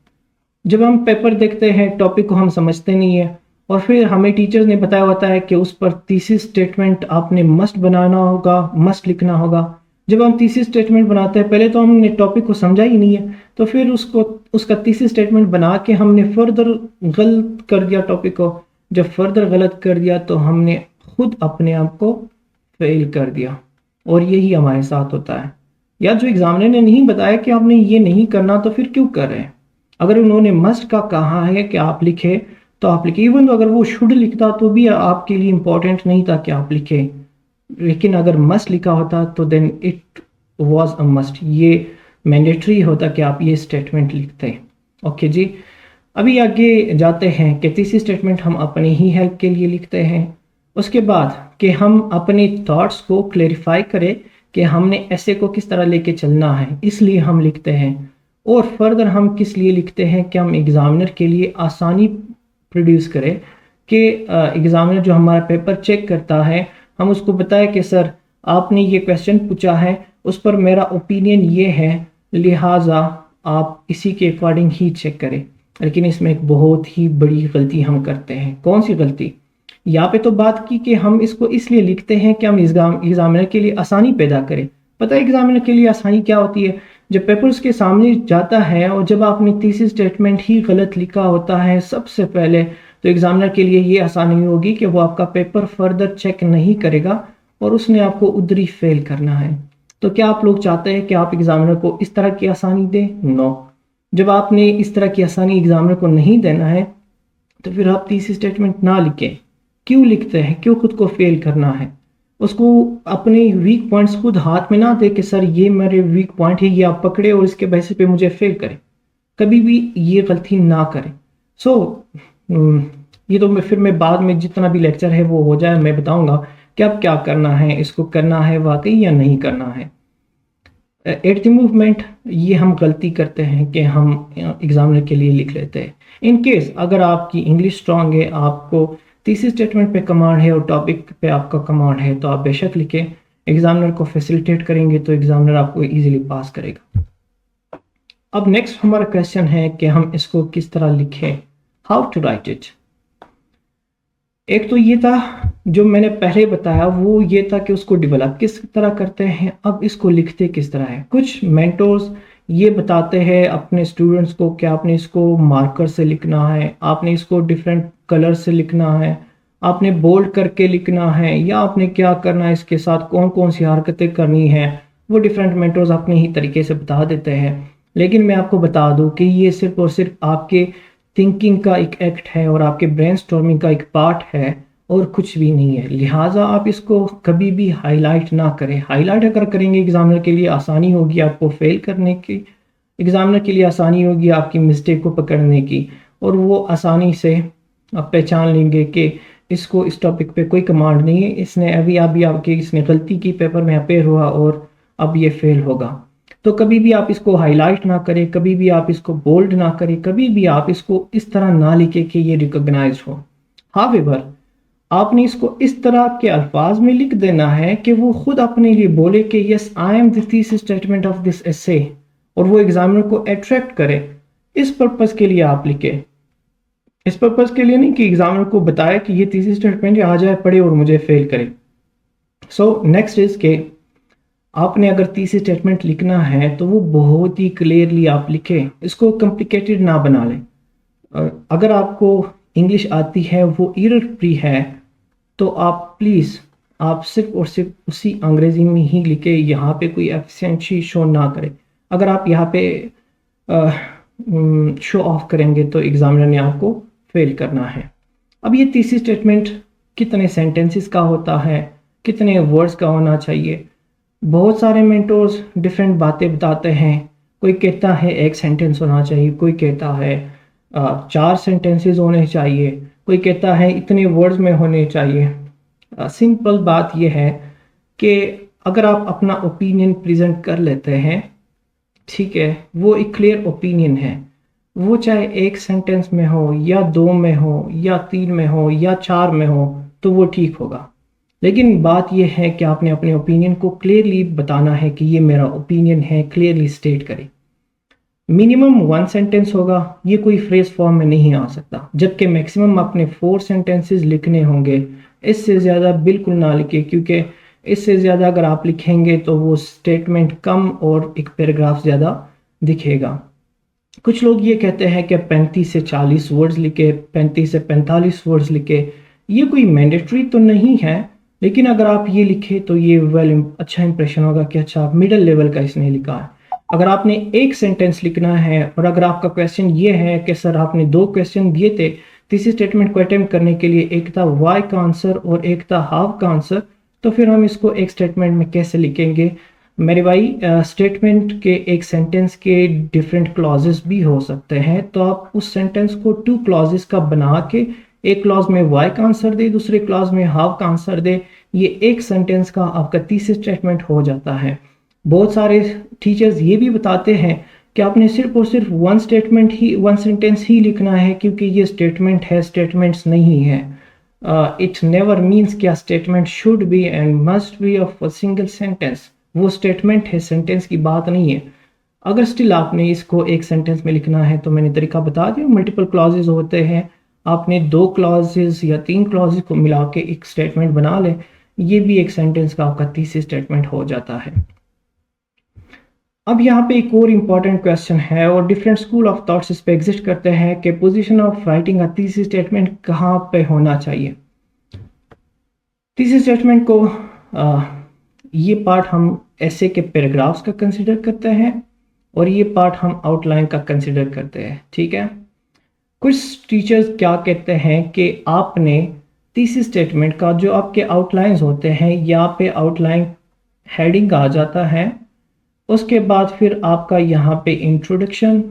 जब हम पेपर देखते हैं टॉपिक को हम समझते नहीं है, और फिर हमें टीचर्स ने बताया होता है कि उस पर थीसिस स्टेटमेंट आपने मस्ट बनाना होगा, मस्ट लिखना होगा। जब हम थीसिस स्टेटमेंट बनाते हैं, पहले तो हमने टॉपिक को समझा ही नहीं है, तो फिर उसको उसका थीसिस स्टेटमेंट बना के हमने फर्दर गलत कर दिया टॉपिक को। जब फर्दर गलत कर दिया तो हमने खुद अपने आप को फेल कर दिया, और यही हमारे साथ होता है। या जो एग्जामिनर ने नहीं बताया कि आपने ये नहीं करना, तो फिर क्यों कर रहे हैं? अगर उन्होंने मस्ट का कहा है कि आप लिखे तो आप लिखे, इवन तो अगर वो शुड लिखता तो भी आपके लिए इंपॉर्टेंट नहीं था कि आप लिखे, लेकिन अगर मस्ट लिखा होता तो then it was a must, ये मैंडेटरी होता कि आप ये स्टेटमेंट लिखते। ओके जी, अभी आगे जाते हैं कि तीसरी स्टेटमेंट हम अपने ही हेल्प के लिए लिखते हैं। उसके बाद कि हम अपने थॉट्स को क्लेरिफाई करें कि हमने ऐसे को किस तरह लेके चलना है, इसलिए हम लिखते हैं। और फर्दर हम किस लिए लिखते हैं कि हम एग्ज़ामिनर के लिए आसानी प्रोड्यूस करें कि एग्ज़ामिनर जो हमारा पेपर चेक करता है, हम उसको बताएं कि सर आपने ये क्वेश्चन पूछा है, उस पर मेरा ओपिनियन ये है, लिहाजा आप इसी के अकॉर्डिंग ही चेक करें। लेकिन इसमें एक बहुत ही बड़ी गलती हम करते हैं। कौन सी गलती? यहाँ पे तो बात की कि हम इसको इसलिए लिखते हैं कि हम एग्जामिनर के लिए आसानी पैदा करें। पता है एग्जामिनर के लिए आसानी क्या होती है? जब पेपर उसके सामने जाता है और जब आपने थीसिस स्टेटमेंट ही गलत लिखा होता है सबसे पहले, तो एग्जामिनर के लिए ये आसानी होगी कि वो आपका पेपर फर्दर चेक नहीं करेगा और उसने आपको उधर ही फेल करना है। तो क्या आप लोग चाहते हैं कि आप एग्जामिनर को इस तरह की आसानी दें? नो। जब आपने इस तरह की आसानी एग्जामिनर को नहीं देना है तो फिर आप थीसिस स्टेटमेंट ना लिखें। क्यों लिखते हैं? क्यों खुद को फेल करना है? उसको अपने वीक पॉइंट्स खुद हाथ में ना दे कि सर ये मेरे वीक पॉइंट है, ये आप पकड़े और इसके बेसिस पे मुझे फेल करें। कभी भी ये गलती ना करें। सो ये तो मैं बाद में जितना भी लेक्चर है वो हो जाए मैं बताऊंगा कि अब क्या करना है, इसको करना है वाकई या नहीं करना है। एट द मूवमेंट ये हम गलती करते हैं कि हम एग्जामिनर के लिए लिख लेते हैं। इन केस अगर आपकी इंग्लिश स्ट्रांग है, आपको थीसिस स्टेटमेंट पे कमांड है और टॉपिक पे आपका कमांड है, तो आप बेशक लिखें। एग्जामिनर को फैसिलिटेट करेंगे तो एग्जामिनर आपको इजीली पास करेगा। अब नेक्स्ट हमारा क्वेश्चन है कि हम इसको किस तरह लिखें, हाउ टू राइट इट। एक तो ये था जो मैंने पहले बताया वो ये था कि उसको डेवलप किस तरह करते हैं, अब इसको लिखते किस तरह है। कुछ मेंटोर्स ये बताते हैं अपने स्टूडेंट्स को कि आपने इसको मार्कर से लिखना है, आपने इसको डिफरेंट कलर से लिखना है, आपने बोल्ड करके लिखना है, या आपने क्या करना है, इसके साथ कौन कौन सी हरकतें करनी है, वो डिफरेंट मेंटोर्स अपने ही तरीके से बता देते हैं। लेकिन मैं आपको बता दूं कि ये सिर्फ और सिर्फ आपके थिंकिंग का एक एक्ट है और आपके ब्रेनस्टॉर्मिंग का एक पार्ट है, और कुछ भी नहीं है। लिहाजा आप इसको कभी भी हाईलाइट ना करें। हाईलाइट अगर करेंगे एग्जामिनर के लिए आसानी होगी आपको फेल करने की, एग्जामिनर के लिए आसानी होगी आपकी मिस्टेक को पकड़ने की, और वो आसानी से आप पहचान लेंगे कि इसको इस टॉपिक पे कोई कमांड नहीं है, इसने अभी अभी आपके इसने गलती की, पेपर में अपेयर हुआ और अब ये फेल होगा। तो कभी भी आप इसको हाईलाइट ना करें, कभी भी आप इसको बोल्ड ना करें, कभी भी आप इसको इस तरह ना लिखें कि ये रिकॉग्नाइज हो। हावेवर आपने इसको इस तरह के अल्फाज में लिख देना है कि वो खुद अपने लिए बोले कि yes I am the thesis statement of this एसे, और वो एग्जामिनर को अट्रैक्ट करे। इस पर्पस के लिए आप लिखे, इस पर्पस के लिए नहीं कि एग्जामिनर को बताए कि ये थीसिस स्टेटमेंट आ जाए पढ़े और मुझे फेल करे। सो नेक्स्ट इज के आपने अगर थीसिस स्टेटमेंट लिखना है तो वो बहुत ही क्लियरली आप लिखें, इसको कॉम्प्लिकेटेड ना बना लें। अगर आपको इंग्लिश आती है, वो एरर फ्री है, तो आप प्लीज़ आप सिर्फ और सिर्फ उसी अंग्रेजी में ही लिखे, यहाँ पे कोई एफिशिएंसी शो ना करें। अगर आप यहाँ पे शो ऑफ करेंगे तो एग्जामिनर ने आपको फेल करना है। अब ये तीसरी स्टेटमेंट कितने सेंटेंसेस का होता है, कितने वर्ड्स का होना चाहिए, बहुत सारे मेंटोर्स डिफरेंट बातें बताते हैं। कोई कहता है एक सेंटेंस होना चाहिए, कोई कहता है 4 सेंटेंसेस होने चाहिए, कोई कहता है इतने वर्ड्स में होने चाहिए। सिंपल बात यह है कि अगर आप अपना ओपिनियन प्रेजेंट कर लेते हैं, ठीक है, वो एक क्लियर ओपिनियन है, वो चाहे एक सेंटेंस में हो या 2 में हो या 3 में हो या 4 में हो, तो वो ठीक होगा। लेकिन बात यह है कि आपने अपने ओपिनियन को क्लियरली बताना है कि ये मेरा ओपिनियन है, क्लियरली स्टेट करें। मिनिमम 1 सेंटेंस होगा, ये कोई फ्रेज फॉर्म में नहीं आ सकता, जबकि मैक्सिमम आपने 4 सेंटेंसेस लिखने होंगे। इससे ज़्यादा बिल्कुल ना लिखे, क्योंकि इससे ज़्यादा अगर आप लिखेंगे तो वो स्टेटमेंट कम और एक पैराग्राफ ज़्यादा दिखेगा। कुछ लोग ये कहते हैं कि 35 से 40 वर्ड्स लिखे, 35 से 45 वर्ड्स लिखे, ये कोई मैंडेटरी तो नहीं है, लेकिन अगर आप ये लिखे तो ये अच्छा इंप्रेशन होगा कि अच्छा मिडिल लेवल का इसने लिखा है। अगर आपने एक सेंटेंस लिखना है और अगर आपका क्वेश्चन ये है कि सर आपने 2 क्वेश्चन दिए थे तीसरी स्टेटमेंट को अटेम्प्ट करने के लिए, एक था वाई का आंसर और एक था हाफ का आंसर, तो फिर हम इसको एक स्टेटमेंट में कैसे लिखेंगे मेरे भाई। स्टेटमेंट के एक सेंटेंस के डिफरेंट क्लॉजेस भी हो सकते हैं, तो आप उस सेंटेंस को 2 क्लॉजेस का बना के एक क्लॉज में वाई का आंसर दे, दूसरे क्लॉज में हाफ का आंसर दे, ये एक सेंटेंस का आपका तीसरी स्टेटमेंट हो जाता है। बहुत सारे टीचर्स ये भी बताते हैं कि आपने सिर्फ और सिर्फ 1 सेंटेंस ही लिखना है, क्योंकि ये स्टेटमेंट है, स्टेटमेंट्स नहीं है। इट नेवर मीन्स क्या statement should be and must be of a single sentence, वो स्टेटमेंट है, सेंटेंस की बात नहीं है। अगर स्टिल आपने इसको एक सेंटेंस में लिखना है तो मैंने तरीका बता दिया, मल्टीपल क्लॉजेज होते हैं, आपने 2 क्लॉजेज या 3 क्लॉजेज को मिला के एक स्टेटमेंट बना लें, ये भी एक सेंटेंस का आपका तीसरी स्टेटमेंट हो जाता है। अब यहाँ पे एक और इम्पॉर्टेंट क्वेश्चन है, और डिफरेंट स्कूल ऑफ थॉट्स इस पे एग्जिस्ट करते हैं कि पोजीशन ऑफ राइटिंग अ तीसरी स्टेटमेंट कहाँ पे होना चाहिए। तीसरी स्टेटमेंट को ये पार्ट हम ऐसे के पैराग्राफ्स का कंसिडर करते हैं और ये पार्ट हम आउटलाइन का कंसिडर करते हैं, ठीक है। कुछ टीचर्स क्या कहते हैं कि आपने तीसरी स्टेटमेंट का जो आपके आउटलाइंस होते हैं, यहाँ पे आउटलाइन हेडिंग आ जाता है, उसके बाद फिर आपका यहाँ पे इंट्रोडक्शन,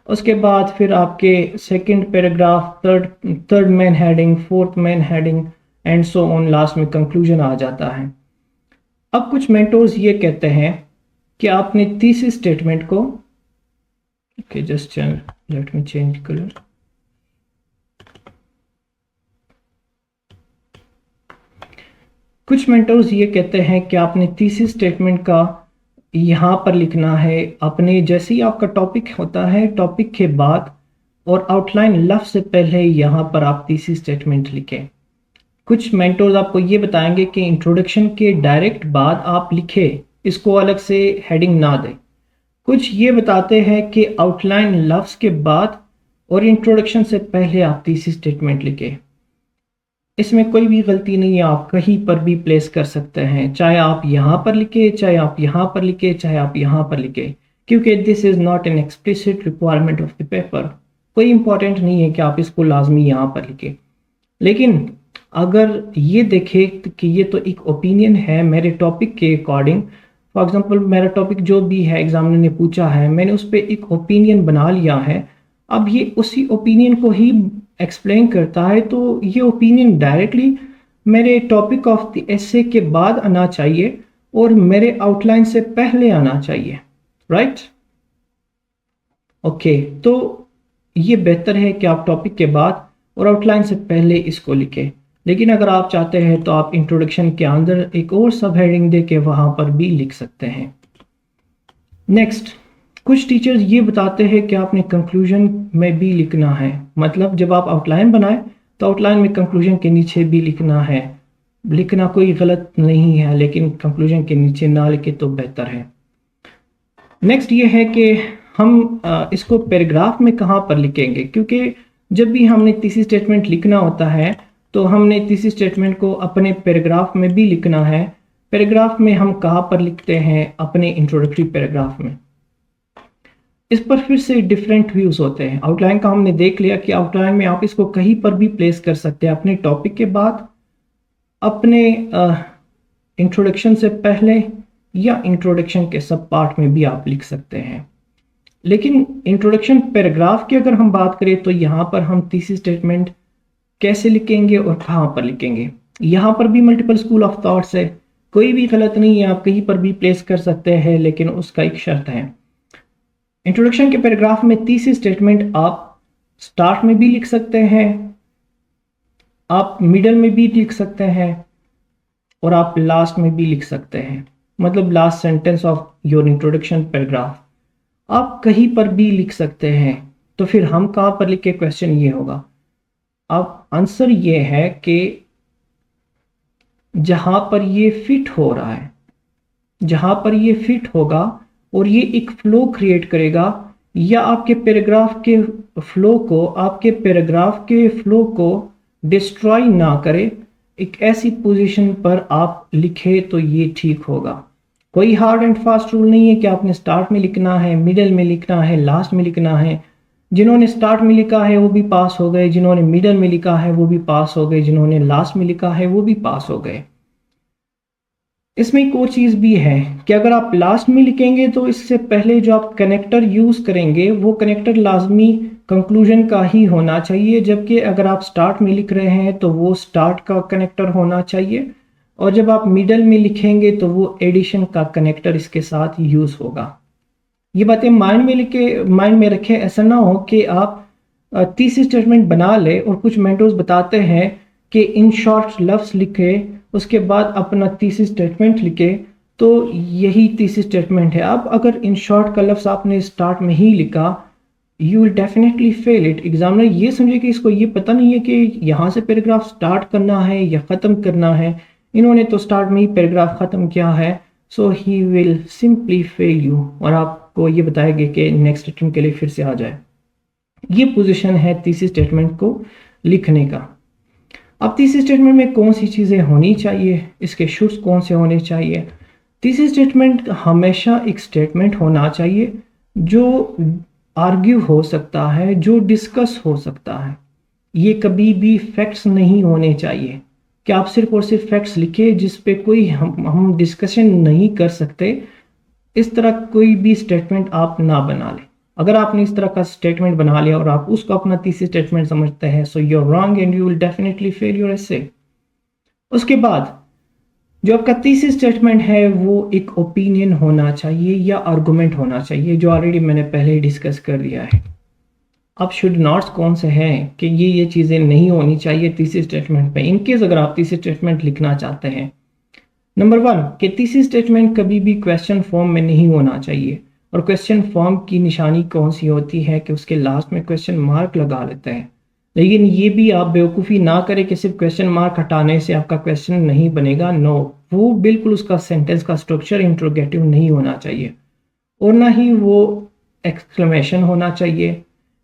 उसके बाद फिर आपके second paragraph, third main heading, fourth main heading and so on, last में कंक्लूजन आ जाता है। अब कुछ मेंटोर्स ये कहते हैं कि आपने तीसरी स्टेटमेंट को, okay just let me change colour, कुछ मेंटर्स ये कहते हैं कि आपने तीसरी स्टेटमेंट का यहाँ पर लिखना है अपने, जैसे ही आपका टॉपिक होता है, टॉपिक के बाद और आउटलाइन लफ्ज से पहले यहाँ पर आप थीसिस स्टेटमेंट लिखें। कुछ मेंटोर्स आपको ये बताएंगे कि इंट्रोडक्शन के डायरेक्ट बाद आप लिखे, इसको अलग से हेडिंग ना दें। कुछ ये बताते हैं कि आउटलाइन लफ्ज के बाद और इंट्रोडक्शन से पहले आप थीसिस स्टेटमेंट लिखें। इसमें कोई भी गलती नहीं है, आप कहीं पर भी प्लेस कर सकते हैं, चाहे आप यहाँ पर लिखे, चाहे आप यहाँ पर लिखे, चाहे आप यहाँ पर लिखे, क्योंकि this is not an explicit requirement of the paper. कोई इंपॉर्टेंट नहीं है कि आप इसको लाजमी यहाँ पर लिखें। लेकिन अगर ये देखें कि ये तो एक ओपिनियन है मेरे टॉपिक के अकॉर्डिंग, फॉर एग्जांपल मेरा टॉपिक जो भी है एग्जामिनर ने पूछा है, मैंने उस पर एक ओपिनियन बना लिया है, अब ये उसी ओपिनियन को ही एक्सप्लेन करता है, तो ये ओपिनियन डायरेक्टली मेरे टॉपिक ऑफ द एसे के बाद आना चाहिए और मेरे आउटलाइन से पहले आना चाहिए, राइट? ओके, तो ये बेहतर है कि आप टॉपिक के बाद और आउटलाइन से पहले इसको लिखें। लेकिन अगर आप चाहते हैं तो आप इंट्रोडक्शन के अंदर एक और सब हेडिंग दे के वहाँ पर भी लिख सकते हैं। नेक्स्ट, कुछ टीचर्स ये बताते हैं कि आपने कंक्लूजन में भी लिखना है, मतलब जब आप आउटलाइन बनाएं तो आउटलाइन में कंक्लूजन के नीचे भी लिखना है। लिखना कोई गलत नहीं है, लेकिन कंक्लूजन के नीचे ना लिखे तो बेहतर है। नेक्स्ट ये है कि हम इसको पैराग्राफ में कहाँ पर लिखेंगे, क्योंकि जब भी हमने थीसिस स्टेटमेंट लिखना होता है तो हमने थीसिस स्टेटमेंट को अपने पैराग्राफ में भी लिखना है। पैराग्राफ में हम कहाँ पर लिखते हैं? अपने इंट्रोडक्टरी पैराग्राफ में। इस पर फिर से डिफरेंट व्यूज होते हैं। आउटलाइन का हमने देख लिया कि आउटलाइन में आप इसको कहीं पर भी प्लेस कर सकते हैं, अपने टॉपिक के बाद, अपने इंट्रोडक्शन से पहले, या इंट्रोडक्शन के सब पार्ट में भी आप लिख सकते हैं। लेकिन इंट्रोडक्शन पैराग्राफ की अगर हम बात करें तो यहाँ पर हम थीसिस स्टेटमेंट कैसे लिखेंगे और कहाँ पर लिखेंगे? यहाँ पर भी मल्टीपल स्कूल ऑफ थॉट्स है, कोई भी गलत नहीं है, आप कहीं पर भी प्लेस कर सकते हैं, लेकिन उसका एक शर्त है। इंट्रोडक्शन के पैराग्राफ में थीसिस स्टेटमेंट आप स्टार्ट में भी लिख सकते हैं, आप मिडल में भी लिख सकते हैं, और आप लास्ट में भी लिख सकते हैं। मतलब last sentence of your introduction paragraph आप कहीं पर भी लिख सकते हैं। तो फिर हम कहाँ पर लिखे? क्वेश्चन ये होगा। अब आंसर ये है कि जहां पर ये फिट हो रहा है, जहां पर ये फिट होगा और ये एक फ्लो क्रिएट करेगा, या आपके पैराग्राफ के फ्लो को डिस्ट्रॉय ना करे, एक ऐसी पोजीशन पर आप लिखे तो ये ठीक होगा। कोई हार्ड एंड फास्ट रूल नहीं है कि आपने स्टार्ट में लिखना है, मिडिल में लिखना है, लास्ट में लिखना है। जिन्होंने स्टार्ट में लिखा है वो भी पास हो गए, जिन्होंने मिडल में लिखा है वो भी पास हो गए, जिन्होंने लास्ट में लिखा है वो भी पास हो गए। इसमें एक और चीज़ भी है कि अगर आप लास्ट में लिखेंगे तो इससे पहले जो आप कनेक्टर यूज़ करेंगे वो कनेक्टर लाजमी कंक्लूजन का ही होना चाहिए, जबकि अगर आप स्टार्ट में लिख रहे हैं तो वो स्टार्ट का कनेक्टर होना चाहिए, और जब आप मिडल में लिखेंगे तो वो एडिशन का कनेक्टर इसके साथ यूज़ होगा। ये बातें माइंड में रखें, ऐसा ना हो कि आप थीसिस स्टेटमेंट बना ले और कुछ मेंटर्स बताते हैं कि इन शॉर्ट लफ्ज लिखे, उसके बाद अपना थीसिस स्टेटमेंट लिखे, तो यही थीसिस स्टेटमेंट है। अब अगर इन शॉर्ट का लफ्ज आपने स्टार्ट में ही लिखा, you will definitely fail it. Examiner ये समझे कि इसको ये पता नहीं है कि यहाँ से पैराग्राफ स्टार्ट करना है या ख़त्म करना है, इन्होंने तो स्टार्ट में ही पैराग्राफ ख़त्म किया है, so he will simply fail you, और आपको ये बताएंगे कि नेक्स्ट अटेम्प्ट के लिए फिर से आ जाए। ये पोजीशन है थीसिस स्टेटमेंट को लिखने का। अब थीसिस स्टेटमेंट में कौन सी चीज़ें होनी चाहिए, इसके शुड्स कौन से होने चाहिए? थीसिस स्टेटमेंट हमेशा एक स्टेटमेंट होना चाहिए जो आर्ग्यू हो सकता है, जो डिस्कस हो सकता है। ये कभी भी फैक्ट्स नहीं होने चाहिए कि आप सिर्फ और सिर्फ फैक्ट्स लिखे जिस पे कोई हम डिस्कशन नहीं कर सकते। इस तरह कोई भी स्टेटमेंट आप ना बना लें। अगर आपने इस तरह का स्टेटमेंट बना लिया और आप उसको अपना थीसिस स्टेटमेंट समझते हैं, so you are wrong and you will definitely fail your essay. उसके बाद जो आपका थीसिस स्टेटमेंट है वो एक ओपिनियन होना चाहिए या आर्गुमेंट होना चाहिए, जो ऑलरेडी मैंने पहले ही डिस्कस कर दिया है। अब शुड नॉट्स कौन से हैं कि ये चीज़ें नहीं होनी चाहिए थीसिस स्टेटमेंट पे, इनकेस अगर आप थीसिस स्टेटमेंट लिखना चाहते हैं। नंबर 1 कि थीसिस स्टेटमेंट कभी भी क्वेश्चन फॉर्म में नहीं होना चाहिए। और क्वेश्चन फॉर्म की निशानी कौन सी होती है कि उसके लास्ट में क्वेश्चन मार्क लगा लेते हैं। लेकिन ये भी आप बेवकूफ़ी ना करें कि सिर्फ क्वेश्चन मार्क हटाने से आपका क्वेश्चन नहीं बनेगा। नो, वो बिल्कुल उसका सेंटेंस का स्ट्रक्चर इंट्रोगेटिव नहीं होना चाहिए, और ना ही वो एक्सक्लेमेशन होना चाहिए,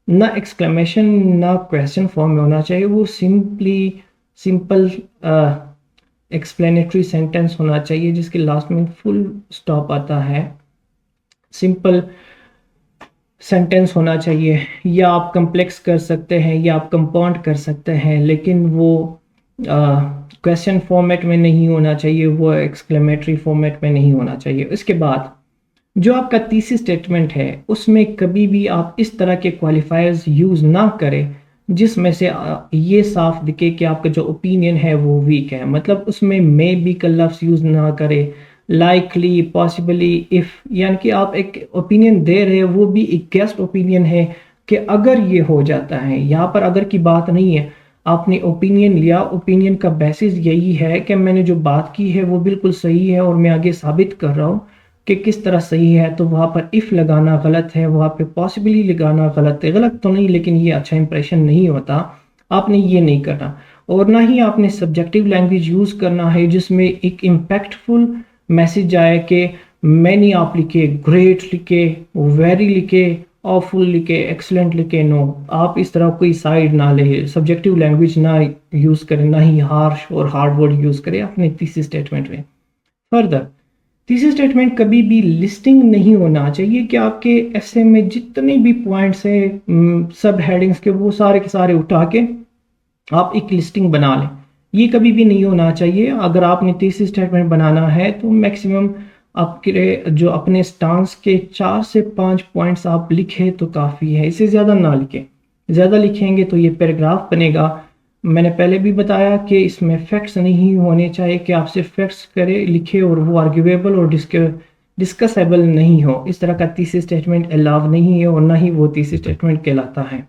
ना एक्सक्लेमेशन ना क्वेश्चन फॉर्म में होना चाहिए। वो सिंपल एक्सप्लेनेटरी सेंटेंस होना चाहिए जिसके लास्ट में फुल स्टॉप आता है। सिंपल सेंटेंस होना चाहिए, या आप कम्प्लेक्स कर सकते हैं या आप कंपाउंड कर सकते हैं, लेकिन वो क्वेश्चन फॉर्मेट में नहीं होना चाहिए, वो एक्सक्लेमेटरी फॉर्मेट में नहीं होना चाहिए। इसके बाद जो आपका तीसरी स्टेटमेंट है उसमें कभी भी आप इस तरह के क्वालिफायर्स यूज़ ना करें जिसमें से ये साफ दिखे कि आपका जो ओपिनियन है वो वीक है। मतलब उसमें मे बी का लफ्ज़ यूज़ ना करें, लाइकली, पॉसिबली, इफ़, यानी कि आप एक ओपिनियन दे रहे हैं वो भी एक गेस्ट ओपिनियन है कि अगर ये हो जाता है। यहाँ पर अगर की बात नहीं है, आपने ओपिनियन लिया, ओपिनियन का बेसिस यही है कि मैंने जो बात की है वो बिल्कुल सही है और मैं आगे साबित कर रहा हूँ कि किस तरह सही है। तो वहाँ पर इफ़ लगाना गलत है, वहाँ पे पॉसिबली लगाना गलत है। गलत तो नहीं, लेकिन ये अच्छा इंप्रेशन नहीं होता, आपने ये नहीं करना। और ना ही आपने सब्जेक्टिव लैंग्वेज यूज़ करना है जिसमें एक इम्पैक्टफुल मैसेज आए कि मैनी आप लिखे, ग्रेट लिखे, वेरी लिखे, ऑफुल लिखे, एक्सलेंट लिखे। नो, आप इस तरह कोई साइड ना ले, सब्जेक्टिव लैंग्वेज ना यूज़ करें, ना ही हार्श और हार्ड वर्ड यूज़ करें अपने तीसरी स्टेटमेंट में। फर्दर, तीसरी स्टेटमेंट कभी भी लिस्टिंग नहीं होना चाहिए कि आपके ऐसे में जितने भी पॉइंट्स हैं सब हेडिंग्स के, वो सारे के सारे उठा के आप एक लिस्टिंग बना लें। ये कभी भी नहीं होना चाहिए। अगर आपने तीसरी स्टेटमेंट बनाना है तो मैक्सिमम आपके जो अपने स्टांस के 4 से 5 पॉइंट्स आप लिखें तो काफ़ी है, इससे ज़्यादा ना लिखें। ज़्यादा लिखेंगे तो ये पैराग्राफ बनेगा। मैंने पहले भी बताया कि इसमें फैक्ट्स नहीं होने चाहिए कि आप सिर्फ फैक्ट्स करें लिखे और वो आर्ग्यूएबल और डिस्कसेबल नहीं हो। इस तरह का तीसरी स्टेटमेंट अलाउ नहीं है और ना ही वो तीसरी स्टेटमेंट कहलाता है।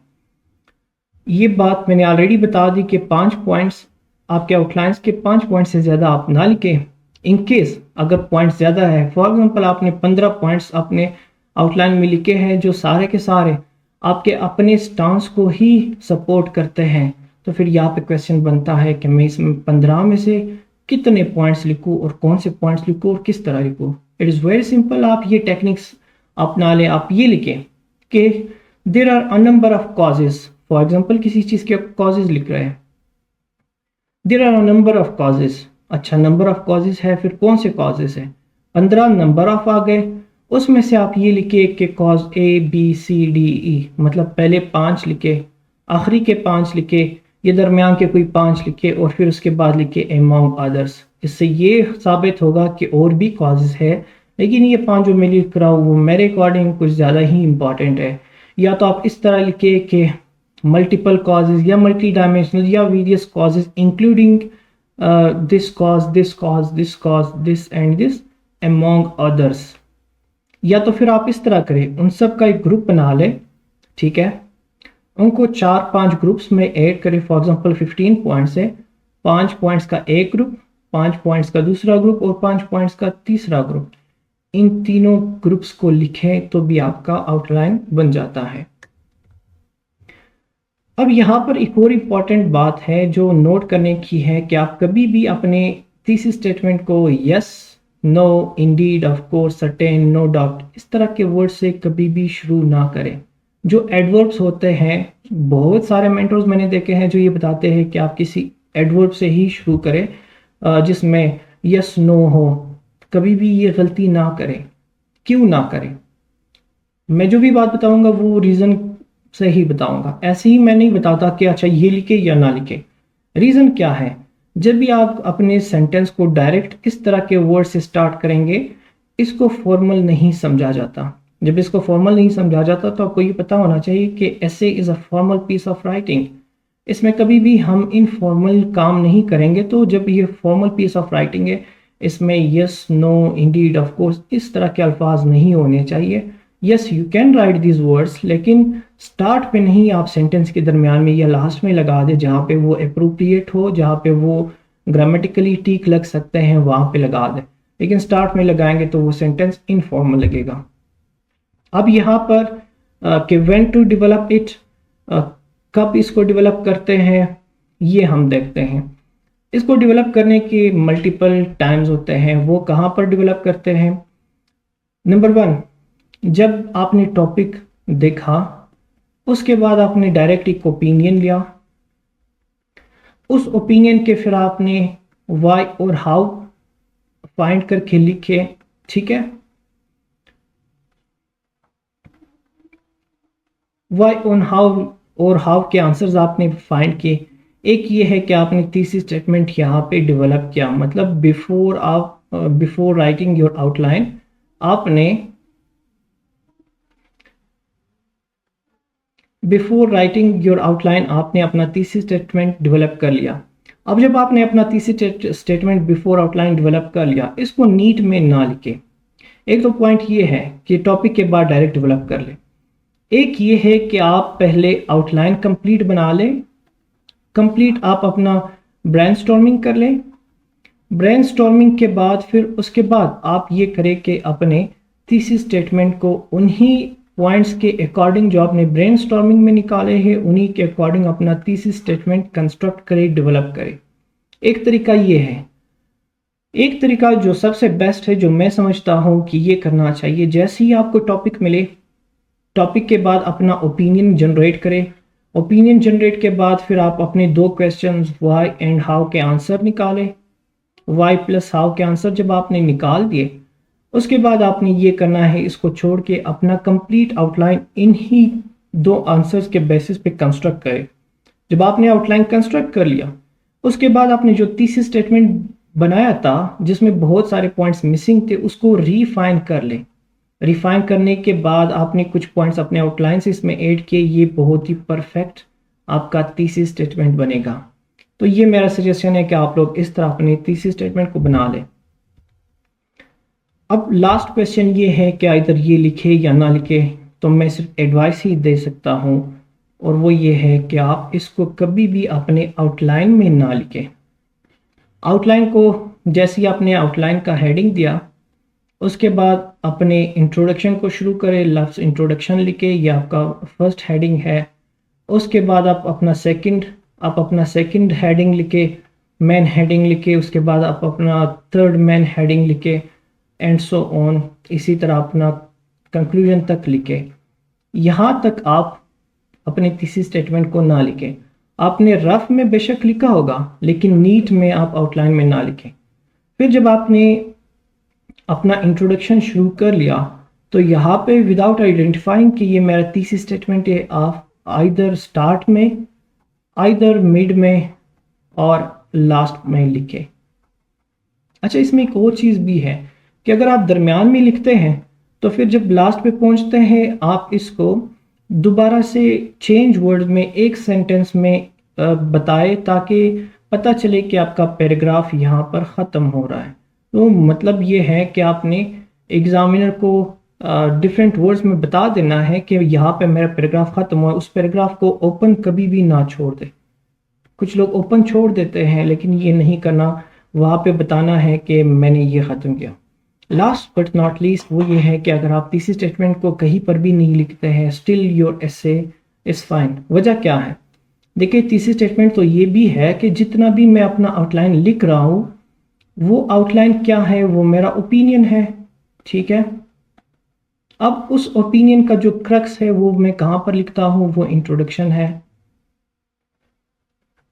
ये बात मैंने ऑलरेडी बता दी कि 5 पॉइंट्स आपके आउटलाइंस के 5 पॉइंट से ज़्यादा आप ना लिखें। इन केस अगर पॉइंट्स ज़्यादा है, फॉर एग्जांपल आपने 15 पॉइंट्स अपने आउटलाइन में लिखे हैं जो सारे के सारे आपके अपने स्टांस को ही सपोर्ट करते हैं, तो फिर यहाँ पे क्वेश्चन बनता है कि मैं इसमें 15 में से कितने पॉइंट्स लिखूँ और कौन से पॉइंट्स लिखूँ और किस तरह लिखूँ। इट इज़ वेरी सिंपल, आप ये टेक्निक्स अपना लें। आप ये लिखें कि there are a number of causes. For example किसी चीज़ के कॉजेज लिख रहे हैं, there are a number of causes. अच्छा, नंबर ऑफ कॉजेज है, फिर कौन से कॉजेज है? 15 नंबर ऑफ आ गए, उसमें से आप ये लिखे कि cause A B C D E, मतलब पहले 5 लिखे, आखिरी के 5 लिखे, ये दरमियान के कोई 5 लिखे और फिर उसके बाद लिखे अमॉन्ग अदर्स। इससे ये साबित होगा कि और भी कॉजेज है, लेकिन ये 5 जो मैं लिख रहा हूँ वो मेरे अकॉर्डिंग कुछ ज़्यादा ही इंपॉर्टेंट है। या तो आप इस तरह लिखे कि मल्टीपल कॉजेज या मल्टी डायमेंशनल या various causes including this cause, this cause, this cause, this and this among others. या तो फिर आप इस तरह करें, उन सब का एक ग्रुप बना लें, ठीक है, उनको 4-5 ग्रुप्स में ऐड करें। फॉर एग्जांपल 15 पॉइंट्स है, 5 पॉइंट्स का एक ग्रुप, 5 पॉइंट्स का दूसरा ग्रुप और 5 पॉइंट्स का तीसरा ग्रुप। इन तीनों ग्रुप्स को लिखें तो भी आपका आउटलाइन बन जाता है। अब यहाँ पर एक और इम्पॉर्टेंट बात है जो नोट करने की है कि आप कभी भी अपने थीसिस स्टेटमेंट को yes, no, indeed, of course, certain, no doubt, इस तरह के वर्ड से कभी भी शुरू ना करें। जो एडवर्ब्स होते हैं, बहुत सारे मेंटर्स मैंने देखे हैं जो ये बताते हैं कि आप किसी एडवर्ब से ही शुरू करें जिसमें यस नो हो। कभी भी ये गलती ना करें। क्यों ना करें? मैं जो भी बात बताऊंगा वो रीज़न से ही बताऊंगा, ऐसे ही मैं नहीं बताता कि अच्छा ये लिखे या ना लिखे। रीज़न क्या है? जब भी आप अपने सेंटेंस को डायरेक्ट इस तरह के वर्ड से स्टार्ट करेंगे, इसको फॉर्मल नहीं समझा जाता। जब इसको फॉर्मल नहीं समझा जाता तो आपको ये पता होना चाहिए कि essay is a formal piece of writing. इसमें कभी भी हम इनफॉर्मल काम नहीं करेंगे। तो जब ये फॉर्मल पीस ऑफ राइटिंग है, इसमें yes, no, indeed, of course इस तरह के अल्फाज नहीं होने चाहिए। Yes, you can write these words, लेकिन स्टार्ट पे नहीं, आप सेंटेंस के दरमियान में या लास्ट में लगा दे, जहाँ पे वो अप्रोप्रिएट हो, जहाँ पे वो ग्रामेटिकली ठीक लग सकते हैं वहाँ पे लगा दे। लेकिन स्टार्ट में लगाएंगे तो वो सेंटेंस इनफॉर्मल लगेगा। अब यहाँ पर कि व्हेन टू डेवलप इट, कब इसको डेवलप करते हैं ये हम देखते हैं। इसको डेवलप करने के मल्टीपल टाइम्स होते हैं। वो कहाँ पर डेवलप करते हैं? नंबर 1, जब आपने टॉपिक देखा उसके बाद आपने डायरेक्ट एक ओपिनियन लिया, उस ओपिनियन के फिर आपने वाई और हाउ फाइंड करके लिखे, ठीक है। वाई और हाउ के आंसर्स आपने फाइंड किए। एक ये है कि आपने तीसरी स्टेटमेंट यहाँ पे डेवलप किया, मतलब बिफोर राइटिंग योर आउटलाइन आपने अपना तीसरी स्टेटमेंट डेवलप कर लिया। अब जब आपने अपना तीसरी स्टेटमेंट बिफोर आउटलाइन डेवलप कर लिया, इसको नीट में ना लिखे। एक तो पॉइंट ये है कि टॉपिक के बाद डायरेक्ट डेवलप कर ले। एक ये है कि आप पहले आउटलाइन कंप्लीट बना लें, कंप्लीट आप अपना ब्रेनस्टॉर्मिंग कर लें। ब्रेनस्टॉर्मिंग के बाद फिर उसके बाद आप ये करें कि अपने तीसरी स्टेटमेंट को उन्हीं पॉइंट्स के अकॉर्डिंग जो आपने ब्रेनस्टॉर्मिंग में निकाले हैं उन्हीं के अकॉर्डिंग अपना तीसरी स्टेटमेंट कंस्ट्रक्ट करे, डेवलप करे। एक तरीका ये है। एक तरीका जो सबसे बेस्ट है, जो मैं समझता हूं कि ये करना चाहिए, जैसे ही आपको टॉपिक मिले, टॉपिक के बाद अपना ओपिनियन जनरेट करें। ओपिनियन जनरेट के बाद फिर आप अपने 2 क्वेश्चंस वाई एंड हाउ के आंसर निकालें। वाई प्लस हाउ के आंसर जब आपने निकाल दिए, उसके बाद आपने ये करना है, इसको छोड़ के अपना कंप्लीट आउटलाइन इन्हीं 2 आंसर्स के बेसिस पे कंस्ट्रक्ट करें। जब आपने आउटलाइन कंस्ट्रक्ट कर लिया, उसके बाद आपने जो तीसरी स्टेटमेंट बनाया था जिसमें बहुत सारे पॉइंट्स मिसिंग थे, उसको रिफाइन कर लें। रिफाइन करने के बाद आपने कुछ पॉइंट्स अपने आउटलाइन से इसमें ऐड किए, ये बहुत ही परफेक्ट आपका तीसरी स्टेटमेंट बनेगा। तो ये मेरा सजेशन है कि आप लोग इस तरह अपनी तीसरी स्टेटमेंट को बना लें। अब लास्ट क्वेश्चन ये है कि इधर ये लिखे या ना लिखे, तो मैं सिर्फ एडवाइस ही दे सकता हूँ, और वो ये है कि आप इसको कभी भी अपने आउटलाइन में ना लिखें। आउटलाइन को जैसे ही आपने आउटलाइन का हेडिंग दिया, उसके बाद अपने इंट्रोडक्शन को शुरू करें, लफ्ज़ इंट्रोडक्शन लिखे, ये आपका फर्स्ट हेडिंग है। उसके बाद आप अपना सेकंड हेडिंग लिखे, मेन हेडिंग लिखे, उसके बाद आप अपना थर्ड मेन हेडिंग लिखे, एंड सो ऑन, इसी तरह अपना कंक्लूजन तक लिखे। यहाँ तक आप अपने तीसरी स्टेटमेंट को ना लिखें। आपने रफ में बेशक लिखा होगा, लेकिन नीट में आप आउटलाइन में ना लिखें। फिर जब आपने अपना इंट्रोडक्शन शुरू कर लिया, तो यहाँ पे विदाउट आइडेंटिफाइंग कि ये मेरा तीसरी स्टेटमेंट है, आप आइदर स्टार्ट में, आइदर मिड में और लास्ट में लिखे। अच्छा, इसमें एक और चीज़ भी है कि अगर आप दरमियान में लिखते हैं तो फिर जब लास्ट पे पहुंचते हैं आप इसको दोबारा से चेंज वर्ड में एक सेंटेंस में बताए, ताकि पता चले कि आपका पैराग्राफ यहाँ पर ख़त्म हो रहा है। तो मतलब ये है कि आपने एग्जामिनर को डिफरेंट वर्ड्स में बता देना है कि यहाँ पे मेरा पैराग्राफ ख़त्म हुआ। उस पैराग्राफ को ओपन कभी भी ना छोड़ दे। कुछ लोग ओपन छोड़ देते हैं, लेकिन ये नहीं करना, वहाँ पे बताना है कि मैंने ये ख़त्म किया। लास्ट बट नॉट लीस्ट वो ये है कि अगर आप तीसरी स्टेटमेंट को कहीं पर भी नहीं लिखते हैं, still your essay is fine. वजह क्या है? देखिए, तीसरी स्टेटमेंट तो ये भी है कि जितना भी मैं अपना आउटलाइन लिख रहा हूँ, वो आउटलाइन क्या है? वो मेरा ओपिनियन है, ठीक है। अब उस ओपिनियन का जो क्रक्स है वो मैं कहाँ पर लिखता हूँ? वो इंट्रोडक्शन है।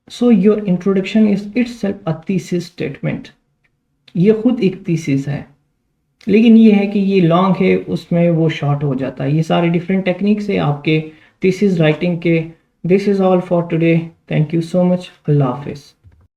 So your introduction is itself a thesis statement. ये खुद एक थीसिस है, लेकिन ये है कि ये लॉन्ग है, उसमें वो शॉर्ट हो जाता है। ये सारे डिफरेंट टेक्निक्स है आपके थीसिस राइटिंग के। This is all for today. Thank you so much. अल्लाह हाफिज़।